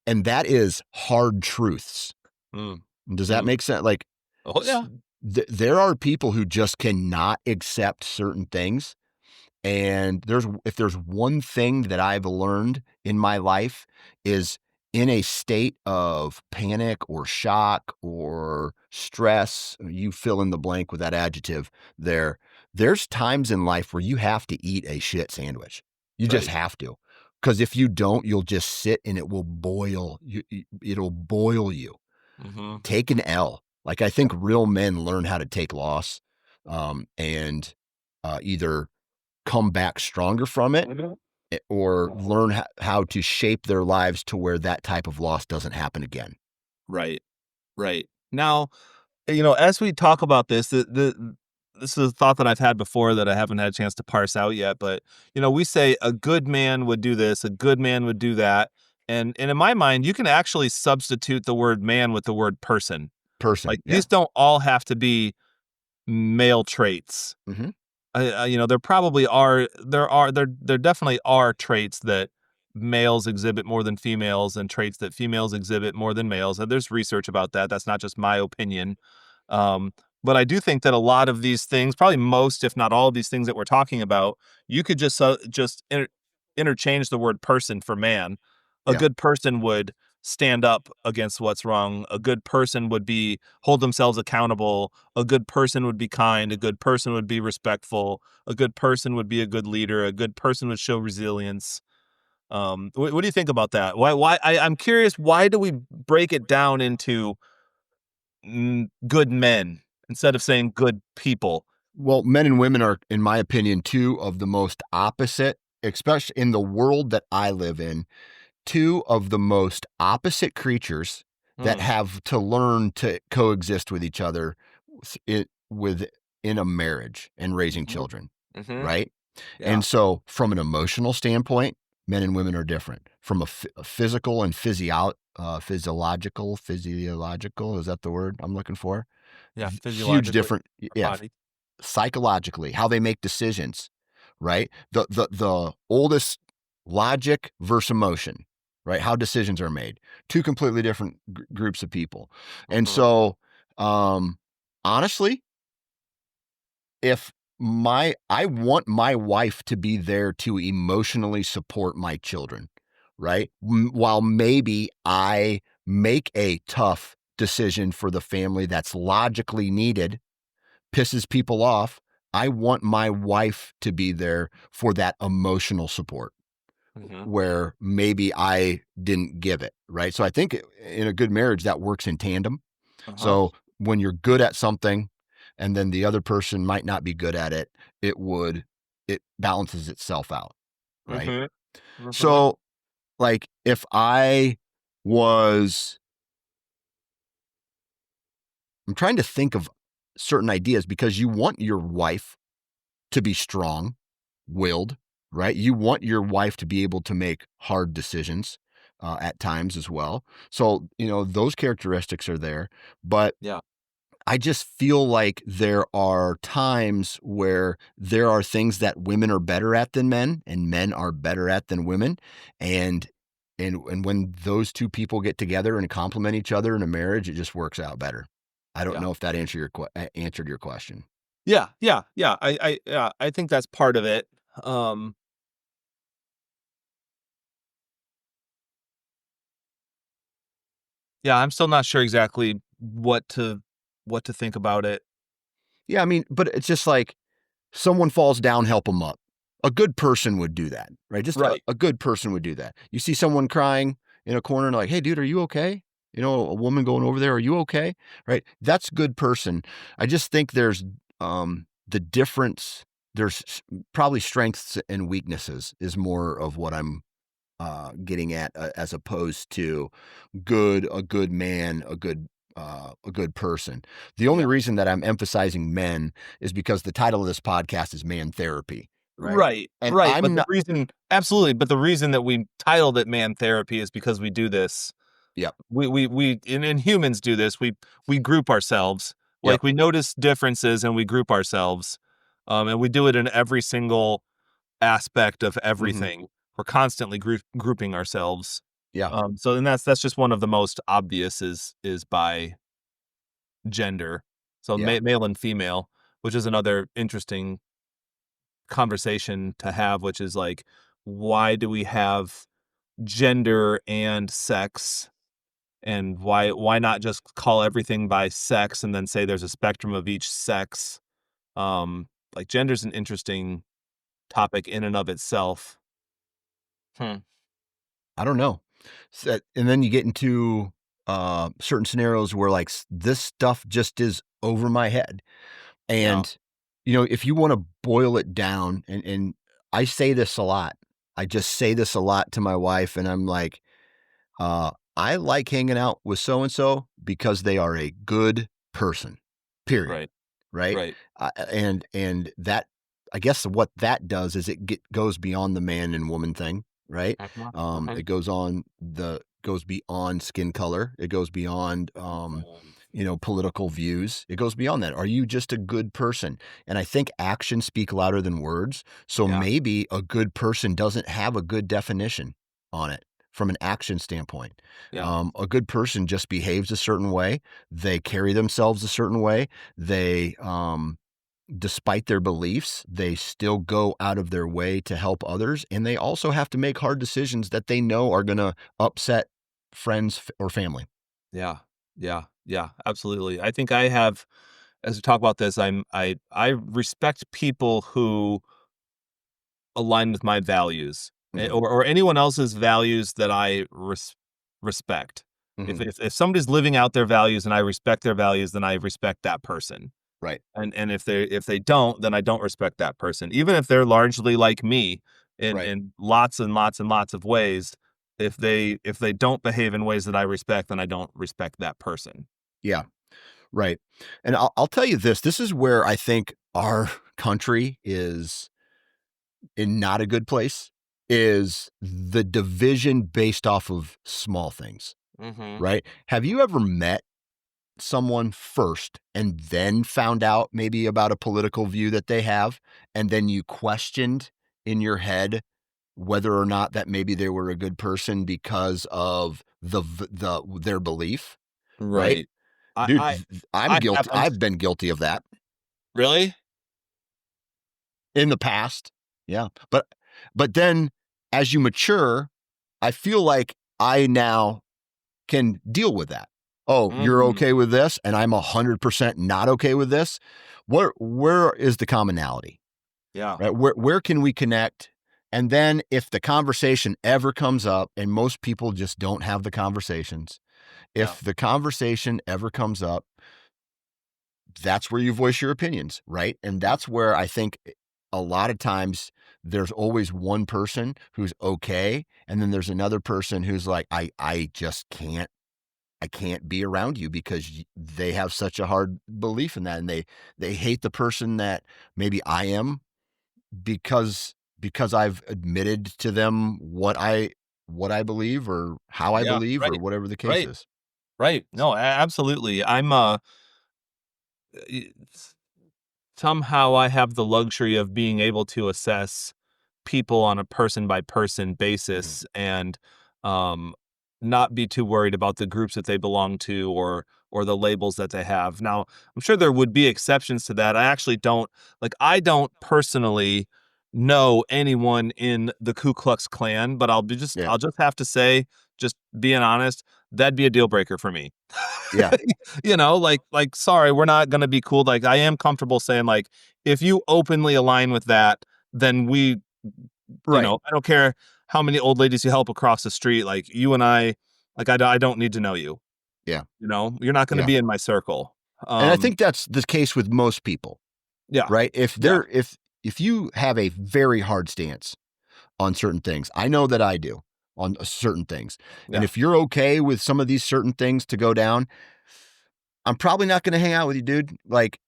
A: and that is hard truths.
B: Mm.
A: Does that
B: Mm.
A: make sense? Like,
B: Oh yeah.
A: there are people who just cannot accept certain things. And if there's one thing that I've learned in my life is, in a state of panic or shock or stress, you fill in the blank with that adjective there's times in life where you have to eat a shit sandwich. You just
B: Right.
A: have to. Because if you don't, you'll just sit and it will boil you. It'll boil you.
B: Hmm.
A: Take an L. Like, I think real men learn how to take loss, and either come back stronger from it, or learn how to shape their lives to where that type of loss doesn't happen again.
B: Right. Right. Now, as we talk about this is a thought that I've had before that I haven't had a chance to parse out yet, but we say a good man would do this, a good man would do that. And in my mind, you can actually substitute the word man with the word person.
A: Person.
B: Like
A: Yeah.
B: these don't all have to be male traits.
A: Hmm.
B: There probably are there definitely are traits that males exhibit more than females and traits that females exhibit more than males. And there's research about that. That's not just my opinion. Um, but I do think that a lot of these things, probably most, if not all of these things that we're talking about, you could just interchange the word person for man. A
A: Yeah.
B: good person would stand up against what's wrong. A good person would be hold themselves accountable. A good person would be kind. A good person would be respectful. A good person would be a good leader. A good person would show resilience. What do you think about that? I'm curious. Why do we break it down into good men instead of saying good people?
A: Well, men and women are, in my opinion, two of the most opposite, especially in the world that I live in, two of the most opposite creatures that
B: Mm,
A: have to learn to coexist with each other within a marriage and raising
B: mhm,
A: children,
B: mhm.
A: right?
B: Yeah.
A: And so, from an emotional standpoint, men and women are different. From a physical and physiological, is that the word I'm looking for?
B: Yeah.
A: Huge
B: Physiologically,
A: different,
B: our
A: yeah.
B: body.
A: Psychologically, how they make decisions, right? The oldest, logic versus emotion, right? How decisions are made. Two completely different groups of people. And
B: Mhm,
A: so, honestly, if I want my wife to be there to emotionally support my children, right? While maybe I make a tough decision for the family that's logically needed, pisses people off, I want my wife to be there for that emotional support
B: mhm.
A: where maybe I didn't give it, right? So I think in a good marriage that works in tandem.
B: Uh-huh.
A: So when you're good at something and then the other person might not be good at it, it balances itself out, right?
B: Mhm, mhm.
A: So, like, if I was I'm trying to think of certain ideas because you want your wife to be strong-willed, right? You want your wife to be able to make hard decisions at times as well. So, those characteristics are there. But
B: Yeah.
A: I just feel like there are times where there are things that women are better at than men and men are better at than women. And when those two people get together and complement each other in a marriage, it just works out better. I don't
B: Yeah.
A: know if that answered your question.
B: Yeah. I think that's part of it. Yeah, I'm still not sure exactly what to think about it.
A: Yeah, I mean, but it's just like someone falls down, help them up. A good person would do that, right? Just
B: Right.
A: a good person would do that. You see someone crying in a corner and like, hey, dude, are you okay? A woman going over there, are you okay? Right? That's good person. I just think there's the difference. There's probably strengths and weaknesses is more of what I'm getting at, as opposed to a good man, a good person. The only
B: Yeah.
A: reason that I'm emphasizing men is because the title of this podcast is Man Therapy, right?
B: Right.
A: And
B: Right. But
A: I'm
B: the
A: not.
B: reason, absolutely. But the reason that we titled it Man Therapy is because we do this.
A: Yep.
B: And humans do this. We group ourselves.
A: Yep.
B: Like we notice differences and we group ourselves. And we do it in every single aspect of
A: Mm-hmm.
B: everything. We're constantly grouping ourselves.
A: Yeah.
B: So and that's just one of the most obvious is by gender. So
A: Yeah.
B: male and female, which is another interesting conversation to have, which is like, why do we have gender and sex? And why not just call everything by sex and then say there's a spectrum of each sex? Like gender's an interesting topic in and of itself.
A: I don't know. And then you get into certain scenarios where like this stuff just is over my head.
B: Yeah.
A: And, if you want to boil it down, and I say this a lot, I just say this a lot to my wife, and I'm like, I like hanging out with so and so because they are a good person, period.
B: Right.
A: Right.
B: Right.
A: And that, I guess what that does is goes beyond the man and woman thing. Right.
B: Mhm,
A: It
B: mhm.
A: goes beyond skin color. It goes beyond, political views. It goes beyond that. Are you just a good person? And I think actions speak louder than words. So
B: Yeah.
A: maybe a good person doesn't have a good definition on it from an action standpoint.
B: Yeah.
A: A good person just behaves a certain way. They carry themselves a certain way. They, despite their beliefs, they still go out of their way to help others. And they also have to make hard decisions that they know are going to upset friends or family.
B: Yeah. Yeah. Absolutely. I think I have, as we talk about this, I respect people who align with my values,
A: Mhm.
B: or anyone else's values that I respect.
A: Mhm.
B: If somebody's living out their values and I respect their values, then I respect that person.
A: Right.
B: And if they don't, then I don't respect that person, even if they're largely like me
A: Right.
B: in lots and lots and lots of ways. If they don't behave in ways that I respect, then I don't respect that person.
A: Yeah. Right. And I'll tell you this. This is where I think our country is in not a good place, is the division based off of small things,
B: Mm-hmm.
A: right? Have you ever met someone first and then found out maybe about a political view that they have, and then you questioned in your head whether or not that maybe they were a good person because of their belief, right?
B: Right.
A: Dude,
B: I
A: I'm
B: I
A: guilty.
B: haven't.
A: I've been guilty of that
B: Really?
A: in the past. Yeah. But then as you mature, I feel like I now can deal with that. Oh, you're
B: Mhm.
A: okay with this and I'm 100% not okay with this. Where is the commonality?
B: Yeah.
A: Right? Where can we connect? And then if the conversation ever comes up, and most people just don't have the conversations,
B: Yeah.
A: if the conversation ever comes up, that's where you voice your opinions, right? And that's where I think a lot of times there's always one person who's okay, and then there's another person who's like, I just can't I can't be around you because they have such a hard belief in that, and they hate the person that maybe I am because I've admitted to them what I believe or how I
B: Yeah,
A: believe or
B: right,
A: whatever the case
B: right,
A: is.
B: right. No, absolutely. Y- Somehow I have the luxury of being able to assess people on a person by person
A: Mhm.
B: basis and um not be too worried about the groups that they belong to or the labels that they have. Now, I'm sure there would be exceptions to that. I actually don't I don't personally know anyone in the Ku Klux Klan, but
A: Yeah.
B: I'll just have to say, just being honest, that'd be a deal breaker for me.
A: Yeah.
B: Sorry, we're not gonna be cool. Like, I am comfortable saying, like, if you openly align with that, then
A: Right.
B: I don't care how many old ladies you help across the street, like, you and I don't need to know you,
A: Yeah.
B: You're not gonna
A: Yeah.
B: be in my circle.
A: And I
B: Um,
A: think that's the case with most people,
B: yeah,
A: right?
B: yeah,
A: If you have a very hard stance on certain things, I know that I do on certain things. And
B: yeah,
A: if you're okay with some of these certain things to go down, I'm probably not going to hang out with you, dude. Like,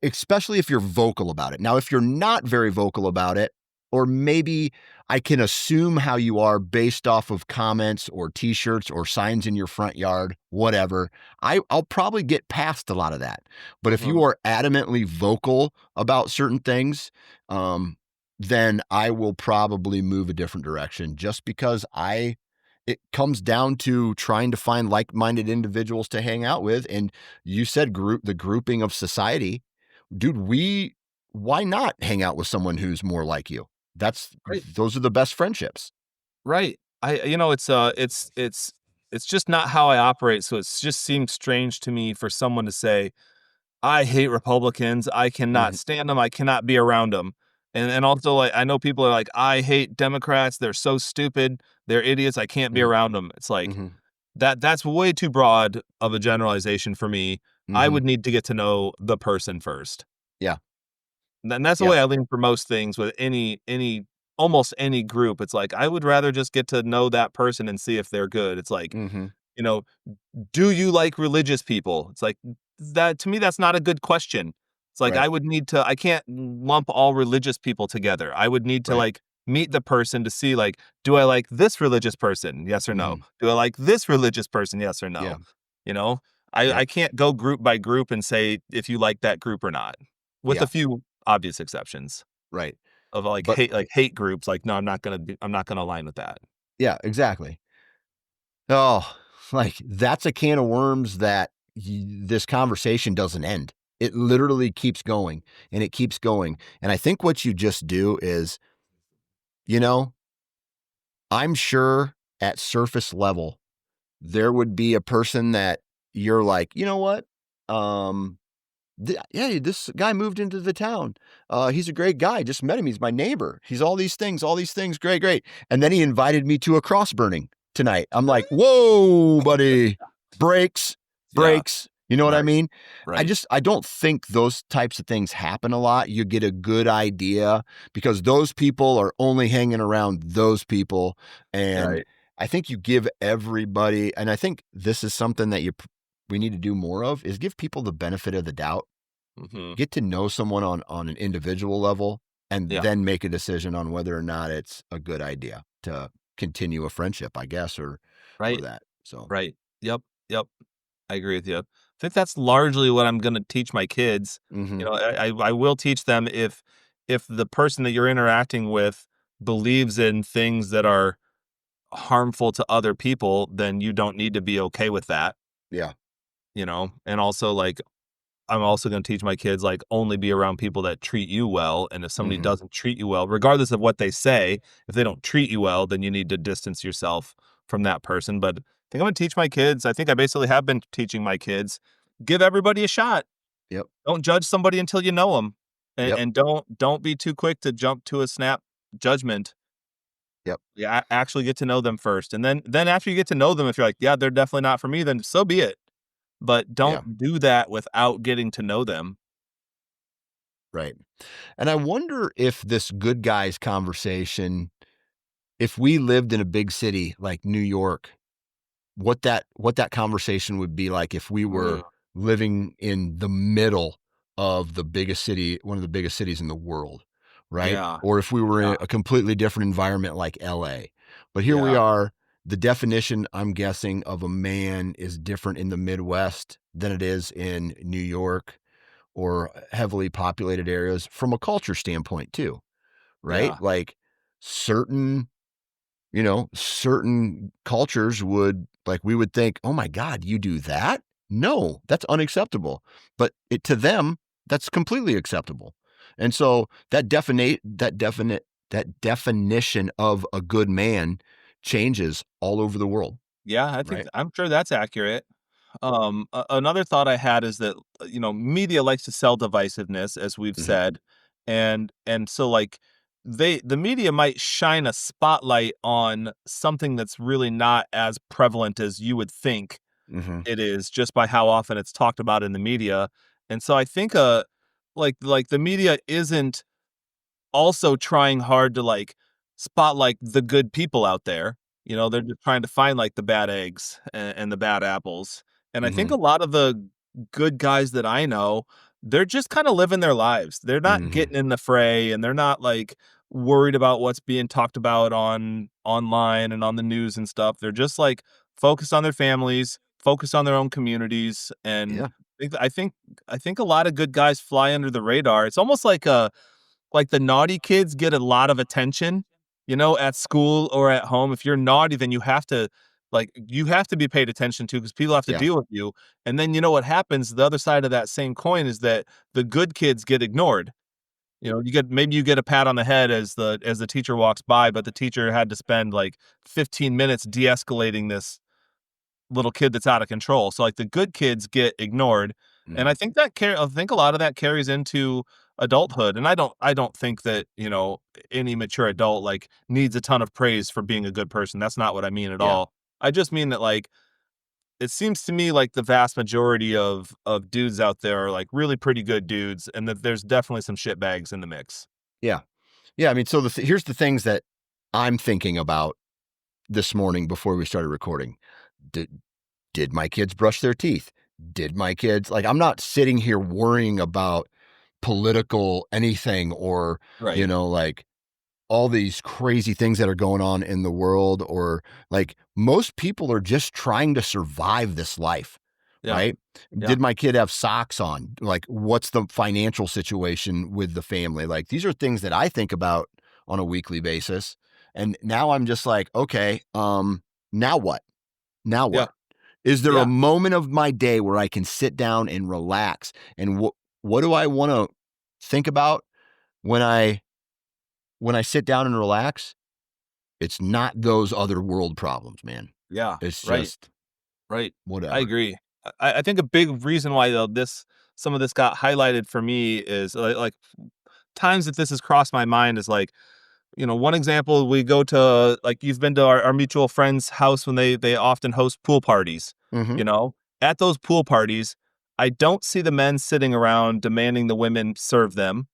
A: especially if you're vocal about it. Now, if you're not very vocal about it, or maybe I can assume how you are based off of comments or t-shirts or signs in your front yard, whatever, I'll probably get past a lot of that. But if you
B: mhm,
A: are adamantly vocal about certain things, um, then I will probably move a different direction just because it comes down to trying to find like-minded individuals to hang out with. And you said the grouping of society, dude, why not hang out with someone who's more like you?
B: right,
A: Those are the best friendships.
B: right. It's just not how I operate, so it's just seems strange to me for someone to say, I hate Republicans. I cannot
A: Hmm.
B: stand them. I cannot be around them. And also, like, I know people are like, I hate Democrats. They're so stupid. They're idiots. I can't be
A: Hmm.
B: around them. It's like
A: Hmm.
B: that's way too broad of a generalization for me. I
A: Hmm.
B: would need to get to know the person first.
A: Yeah.
B: And that's the
A: Yeah.
B: way I lean for most things with any almost any group. It's like I would rather just get to know that person and see if they're good. It's like,
A: Hmm.
B: you know, do you like religious people? It's like that to me, that's not a good question. It's like
A: Right.
B: I can't lump all religious people together. I would need to
A: Right.
B: meet the person to see do I like this religious person? Yes or no?
A: Hmm.
B: Do I like this religious person? Yes or no?
A: Yeah.
B: You know,
A: Yep.
B: I can't go group by group and say if you like that group or not, with a
A: Yeah.
B: few obvious exceptions
A: Right.
B: of
A: But
B: hate groups. Like, no, I'm not gonna align with that.
A: yeah, exactly. Oh, like that's a can of worms that this conversation doesn't end. It literally keeps going and it keeps going. And I think what you just do is, you know, I'm sure at surface level, there would be a person that you're like, you know what? Um, yeah, this guy moved into the town. He's a great guy. Just met him. He's my neighbor. He's all these things. Great, great. And then he invited me to a cross burning tonight. I'm like, whoa, buddy, breaks,
B: Yeah.
A: breaks. You know what I
B: Right.
A: mean?
B: Right.
A: I don't think those types of things happen a lot. You get a good idea because those people are only hanging around those people. And
B: Right.
A: I think you give everybody, and I think this is something that we need to do more of is give people the benefit of the doubt,
B: Hmm.
A: get to know someone on an individual level, and
B: Yeah.
A: then make a decision on whether or not it's a good idea to continue a friendship, I guess, or
B: Right.
A: that. So,
B: Right. Yep. Yep. I agree with you. I think that's largely what I'm gonna teach my kids.
A: hmm
B: I will teach them if the person that you're interacting with believes in things that are harmful to other people, then you don't need to be okay with that,
A: yeah,
B: And also, I'm also gonna teach my kids, only be around people that treat you well, and if somebody
A: hmm
B: doesn't treat you well, regardless of what they say, if they don't treat you well, then you need to distance yourself from that person. But I think I'm gonna teach my kids. I think I basically have been teaching my kids, give everybody a shot.
A: yep,
B: Don't judge somebody until you know them, and,
A: yep,
B: and don't be too quick to jump to a snap judgment.
A: yep,
B: Yeah, actually get to know them first, and then after you get to know them, if you're like, yeah, they're definitely not for me, then so be it. But
A: yeah,
B: don't do that without getting to know them.
A: right. And I wonder if this good guys conversation, if we lived in a big city like New York, what that conversation would be like if we were
B: Mm.
A: living in the middle of the biggest city, one of the biggest cities in the world, right?
B: Yeah.
A: Or if we were in
B: Yeah.
A: a completely different environment like LA. But here we
B: Yeah.
A: are. The definition, I'm guessing, of a man is different in the Midwest than it is in New York or heavily populated areas from a culture standpoint too, right?
B: Yeah.
A: Like certain certain cultures would like we would think, "Oh my god, you do that? No, that's unacceptable." But to them, that's completely acceptable. And so that definition of a good man changes all over the world,
B: Yeah,
A: right?
B: I'm sure that's accurate. Another thought I had is that media likes to sell divisiveness, as we've
A: Mhm.
B: said, and so like the media might shine a spotlight on something that's really not as prevalent as you would think
A: Mhm.
B: it is, just by how often it's talked about in the media. And so I think like the media isn't also trying hard to like spotlight the good people out there. They're just trying to find like the bad eggs and the bad apples. And I think
A: Mhm.
B: a lot of the good guys that I know, they're just kind of living their lives. They're not
A: Mhm.
B: getting in the fray, and they're not like worried about what's being talked about on online and on the news and stuff. They're just like focused on their families, focused on their own communities. And
A: Yeah.
B: I think I think a lot of good guys fly under the radar. It's almost like the naughty kids get a lot of attention, at school or at home. If you're naughty, then you have to be paid attention to because people have to
A: Yeah.
B: deal with you. And then you know what happens? The other side of that same coin is that the good kids get ignored. Maybe you get a pat on the head as the teacher walks by, but the teacher had to spend like 15 minutes de-escalating this little kid that's out of control. So like the good kids get ignored, and
A: Mhm.
B: I think a lot of that carries into adulthood. And I don't think that any mature adult like needs a ton of praise for being a good person. That's not what I mean at
A: Yeah.
B: all. I just mean that like it seems to me like the vast majority of dudes out there are like really pretty good dudes, and that there's definitely some shitbags in the mix.
A: Yeah. Yeah, I mean, so here's the things that I'm thinking about this morning before we started recording. Did did my kids brush their teeth? Did my kids like I'm not sitting here worrying about political anything or,
B: Right.
A: like all these crazy things that are going on in the world or like most people are just trying to survive this life,
B: Yeah.
A: right?
B: Yeah.
A: Did my kid have socks on? Like what's the financial situation with the family? Like these are things that I think about on a weekly basis. And now I'm just like, okay, now what? Now
B: Yeah.
A: what? Is there a
B: Yeah.
A: moment of my day where I can sit down and relax? And what do I want to think about when I sit down and relax? It's not those other world problems, man.
B: Yeah.
A: It's
B: Right.
A: just
B: Right. I
A: whatever.
B: agree. I think a big reason why this some of this got highlighted for me is like times that this has crossed my mind is like, one example, we go to like you've been to our mutual friend's house when they often host pool parties,
A: Mhm.
B: you know? At those pool parties, I don't see the men sitting around demanding the women serve them.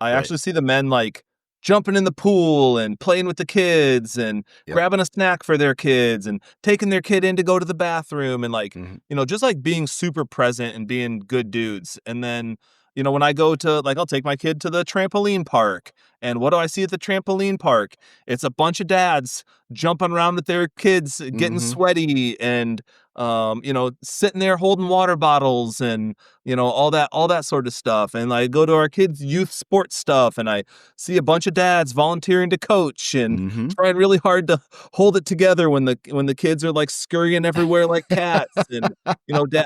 B: I
A: Right.
B: actually see the men like jumping in the pool and playing with the kids and
A: Yep.
B: grabbing a snack for their kids and taking their kid in to go to the bathroom and like,
A: Mhm.
B: just like being super present and being good dudes. And then, when I go to like, I'll take my kid to the trampoline park. And what do I see at the trampoline park? It's a bunch of dads jumping around with their kids, getting
A: Mhm.
B: sweaty and, sitting there holding water bottles and, all that sort of stuff. And I go to our kids' youth sports stuff and I see a bunch of dads volunteering to coach and
A: Mhm.
B: trying really hard to hold it together when the kids are like scurrying everywhere like cats and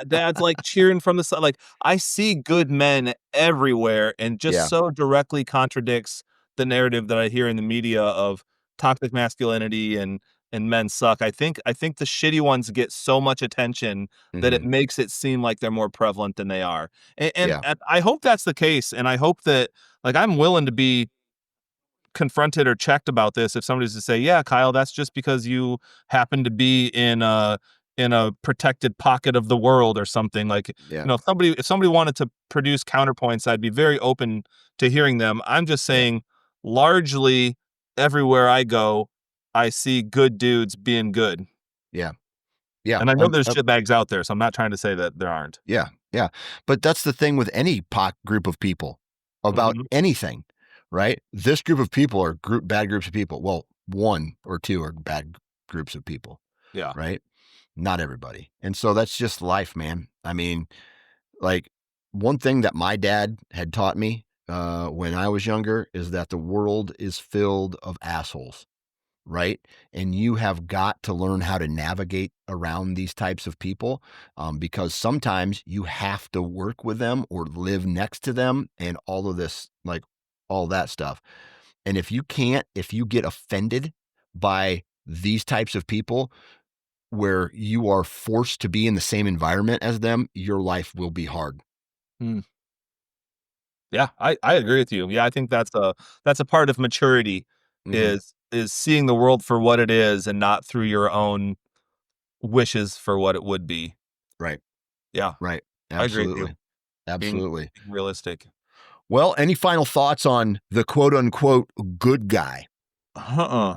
B: dad's like cheering from the side. Like I see good men everywhere, and just
A: Yeah.
B: so directly contradicts the narrative that I hear in the media of toxic masculinity and men suck. I think the shitty ones get so much attention that it
A: Mhm.
B: makes it seem like they're more prevalent than they are. And
A: Yeah.
B: I hope that's the case, and I hope that like I'm willing to be confronted or checked about this if somebody's to say, "Yeah, Kyle, that's just because you happen to be in a protected pocket of the world or something." Like,
A: Yeah.
B: if somebody wanted to produce counterpoints, I'd be very open to hearing them. I'm just
A: Yeah.
B: saying, largely everywhere I go, I see good dudes being good.
A: Yeah. Yeah.
B: And I know there's shitbags out there, so I'm not trying to say that there aren't.
A: Yeah. Yeah. But that's the thing with any group of people about anything, right? This group of people are bad groups of people. Well, one or two are bad groups of people.
B: Yeah.
A: Right. Not everybody. And so that's just life, man. I mean, like, one thing that my dad had taught me when I was younger is that the world is filled of assholes, right? And you have got to learn how to navigate around these types of people, because sometimes you have to work with them or live next to them and all of this, like all that stuff. And if you get offended by these types of people, where you are forced to be in the same environment as them, your life will be hard.
B: Yeah, I agree with you. Yeah, I think that's a part of maturity is seeing the world for what it is and not through your own wishes for what it would be.
A: Right.
B: Yeah.
A: Right.
B: I agree with you.
A: Absolutely. Absolutely.
B: Being realistic.
A: Well, any final thoughts on the quote unquote good guy?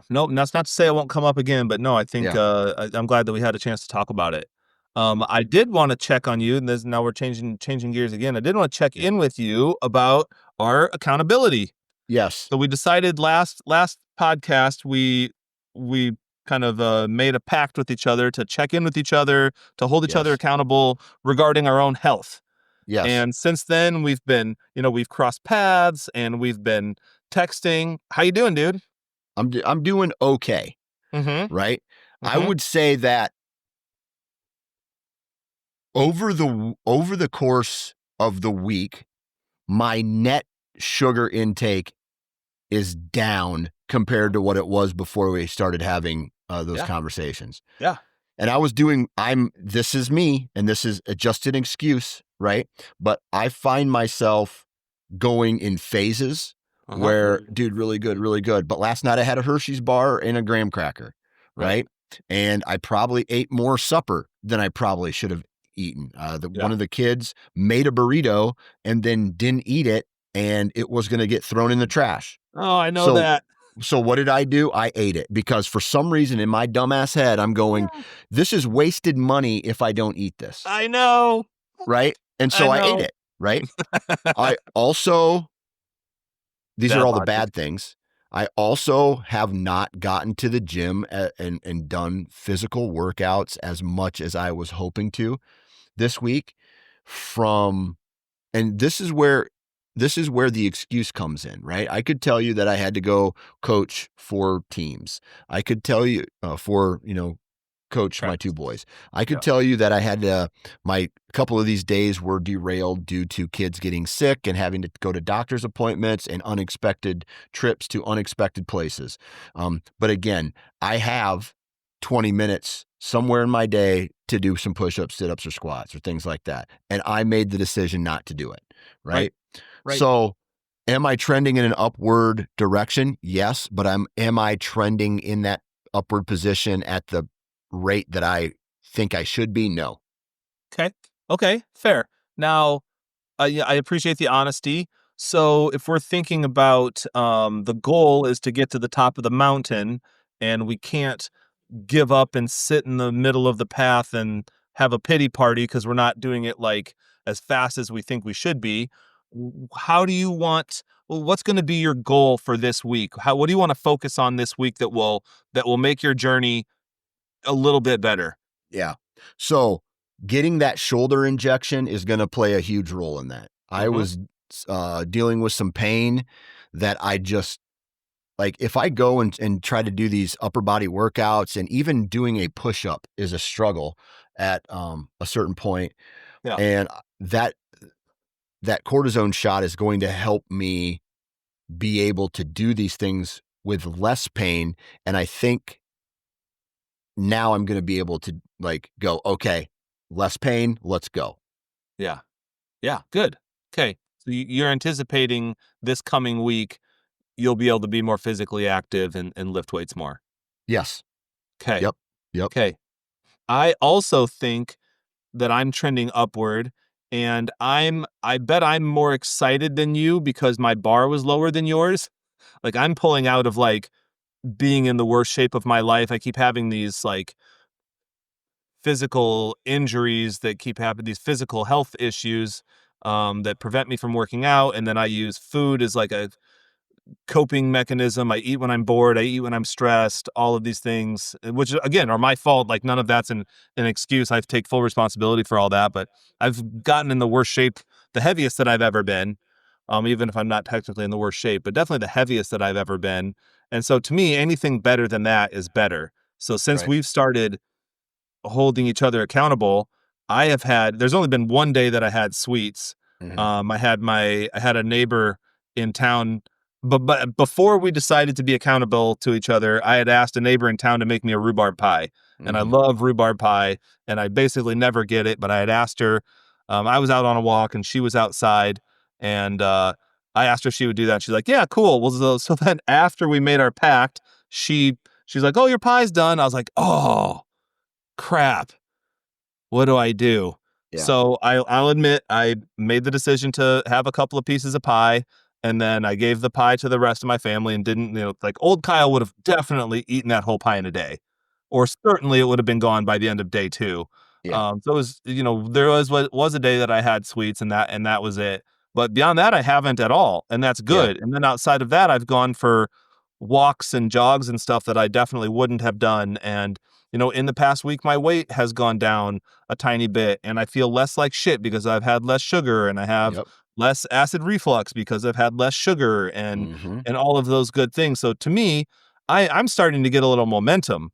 B: Nope, that's not to say it won't come up again, but no, I think
A: Yeah.
B: I'm glad that we had a chance to talk about it. I did want to check on you, and now we're changing gears again. I did want to check in with you about our accountability.
A: Yes.
B: So we decided last podcast we kind of made a pact with each other to check in with each other, to hold each other accountable regarding our own health.
A: Yes.
B: And since then we've been, we've crossed paths and we've been texting. How you doing, dude?
A: I'm doing okay. Right. I would say that over the course of the week, my net sugar intake is down compared to what it was before we started having those conversations.
B: Yeah.
A: And this is me, and this is just an excuse, right? But I find myself going in phases where, dude, really good, really good. But last night I had a Hershey's bar and a graham cracker, right? And I probably ate more supper than I probably should have eaten. One of the kids made a burrito and then didn't eat it, and it was going to get thrown in the trash.
B: Oh, I know that.
A: So what did I do? I ate it because for some reason in my dumbass head, I'm going, this is wasted money if I don't eat this.
B: I know.
A: Right? And so I ate it, right? I also, these are all the bad things. I also have not gotten to the gym and done physical workouts as much as I was hoping to this week and this is where the excuse comes in, right? I could tell you that I had to go coach 4 teams. I could tell you coach my 2 boys. I could tell you that I had my couple of these days were derailed due to kids getting sick and having to go to doctor's appointments and unexpected trips to unexpected places. But again, I have 20 minutes somewhere in my day to do some push-ups, sit-ups, or squats or things like that. And I made the decision not to do it. Right. So am I trending in an upward direction? Yes. But am I trending in that upward position at the rate that I think I should be? No.
B: Okay. Fair. Now, I appreciate the honesty. So if we're thinking about the goal is to get to the top of the mountain and we can't give up and sit in the middle of the path and have a pity party because we're not doing it like as fast as we think we should be, how do you what's going to be your goal for this week? What do you want to focus on this week that will make your journey a little bit better?
A: Yeah. So getting that shoulder injection is going to play a huge role in that. I was dealing with some pain that I just, like, if I go and try to do these upper body workouts, and even doing a push-up is a struggle at a certain point. Yeah. And that cortisone shot is going to help me be able to do these things with less pain. And I think now I'm going to be able to go, okay, less pain, let's go.
B: Yeah. Yeah. Good. Okay. So you're anticipating this coming week, you'll be able to be more physically active and lift weights more.
A: Yes.
B: Okay.
A: Yep.
B: Okay. I also think that I'm trending upward, and I bet I'm more excited than you because my bar was lower than yours. Like, I'm pulling out of being in the worst shape of my life. I keep having these physical injuries that keep happening, these physical health issues that prevent me from working out. And then I use food as like a coping mechanism. I eat when I'm bored. I eat when I'm stressed. All of these things, which again are my fault. Like none of that's an excuse. I take full responsibility for all that. But I've gotten in the worst shape, the heaviest that I've ever been. Even if I'm not technically in the worst shape, but definitely the heaviest that I've ever been. And so to me, anything better than that is better. So since
A: Right.
B: we've started holding each other accountable, there's only been one day that I had sweets.
A: Mm-hmm.
B: I had a neighbor in town, but before we decided to be accountable to each other, I had asked a neighbor in town to make me a rhubarb pie. And I
A: Mm-hmm.
B: love rhubarb pie, and I basically never get it, but I had asked her. I was out on a walk and she was outside, and I asked her if she would do that. She's like, "Yeah, cool." Well, so then after we made our pact, she's like, "Oh, your pie's done." I was like, "Oh, crap. What do I do?"
A: Yeah.
B: So I'll admit I made the decision to have a couple of pieces of pie, and then I gave the pie to the rest of my family and didn't, like old Kyle would have definitely eaten that whole pie in a day, or certainly it would have been gone by the end of day two.
A: Yeah.
B: So it was, there was a day that I had sweets, and that was it. But beyond that, I haven't at all, and that's
A: Yeah.
B: good. And then outside of that, I've gone for walks and jogs and stuff that I definitely wouldn't have done. And in the past week, my weight has gone down a tiny bit, and I feel less like shit because I've had less sugar, and I have
A: Yep.
B: less acid reflux because I've had less sugar,
A: Mm-hmm.
B: and all of those good things. So to me, I'm starting to get a little momentum.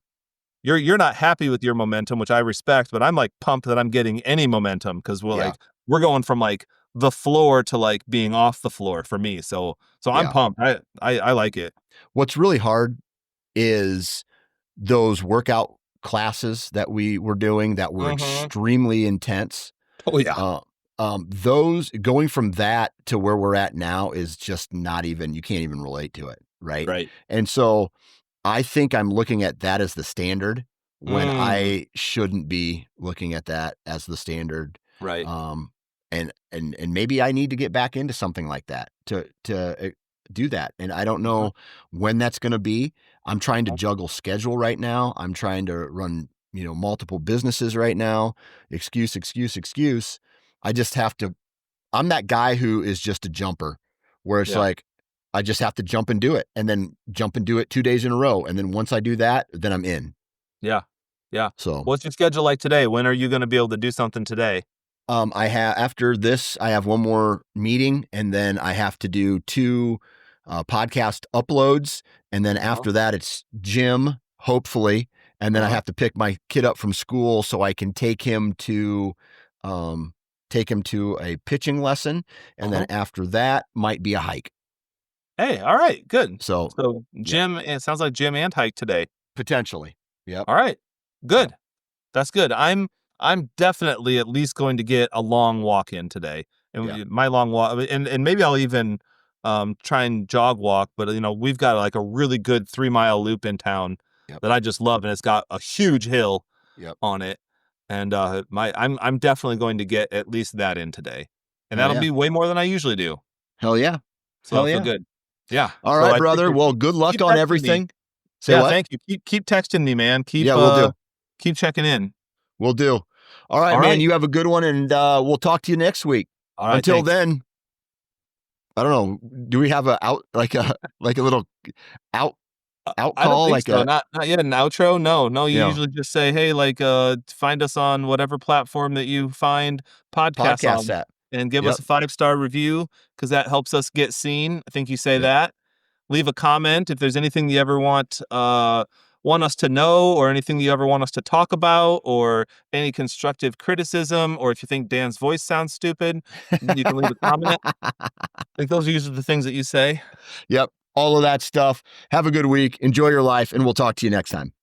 B: You're not happy with your momentum, which I respect, but I'm like pumped that I'm getting any momentum because
A: Yeah.
B: we're going from like the floor to like being off the floor for me. So I'm
A: Yeah.
B: pumped. I like it.
A: What's really hard is those workout classes that we were doing that were
B: Mhm.
A: extremely intense.
B: Oh yeah.
A: Uh, those going from that to where we're at now is just not even, you can't even relate to it. Right.
B: Right.
A: And so I think I'm looking at that as the standard when
B: Mm.
A: I shouldn't be looking at that as the standard.
B: Right.
A: Um, and maybe I need to get back into something like that to do that. And I don't
B: Mhm.
A: know when that's going to be. I'm trying to
B: Mhm.
A: juggle schedule right now. I'm trying to run, multiple businesses right now. Excuse, excuse, excuse. I just have to, I'm that guy who is just a jumper where it's
B: Yeah.
A: like, I just have to jump and do it and then jump and do it 2 days in a row. And then once I do that, then I'm in.
B: Yeah. Yeah.
A: So,
B: What's your schedule like today? When are you going to be able to do something today?
A: I have, after this, I have one more meeting and then I have to do two podcast uploads. And then
B: Uh-huh.
A: after that, it's gym, hopefully. And then I
B: Uh-huh.
A: have to pick my kid up from school so I can um, take him to a pitching lesson. And then
B: Uh-huh.
A: after that might be a hike.
B: Hey, all right, good.
A: So,
B: So
A: yeah,
B: gym, it sounds like gym and hike today.
A: potentially. Yep.
B: All right,
A: Yep.
B: good. That's good. I'm definitely at least going to get a long walk in today. And
A: Yeah.
B: my long walk, and maybe I'll even try and jog walk. But we've got like a really good 3 mile loop in town
A: Yep.
B: that I just love, and it's got a huge hill
A: Yep.
B: on it. And I'm definitely going to get at least that in today, and
A: Hell
B: that'll
A: yeah.
B: be way more than I usually do.
A: Hell yeah.
B: So
A: Hell
B: that'll feel
A: yeah.
B: good. Yeah.
A: All
B: So
A: right,
B: I
A: brother.
B: appreciate
A: Well, good luck
B: keep
A: on
B: texting me.
A: everything. Say
B: Yeah,
A: what?
B: thank you. Keep texting me, man.
A: Yeah, we'll do.
B: Keep checking in.
A: We'll do. All right,
B: All
A: man.
B: right.
A: You have a good one, and we'll talk to you next week.
B: All right.
A: Until
B: Thanks.
A: then, I don't know. Do we have a little out out
B: I don't
A: call
B: think
A: like
B: so.
A: a
B: Not yet an outro. No. You
A: you know
B: usually just say, "Hey, like, find us on whatever platform that you find podcasts
A: podcast
B: on,
A: app?
B: and give us
A: Yep.
B: a 5-star review because that helps us get seen." I think you say
A: Yep.
B: that. Leave a comment if there's anything you ever want us to know, or anything you ever want us to talk about, or any constructive criticism, or if you think Dan's voice sounds stupid, you can leave a comment. I think those are usually the things that you say.
A: Yep. All of that stuff. Have a good week. Enjoy your life, and we'll talk to you next time.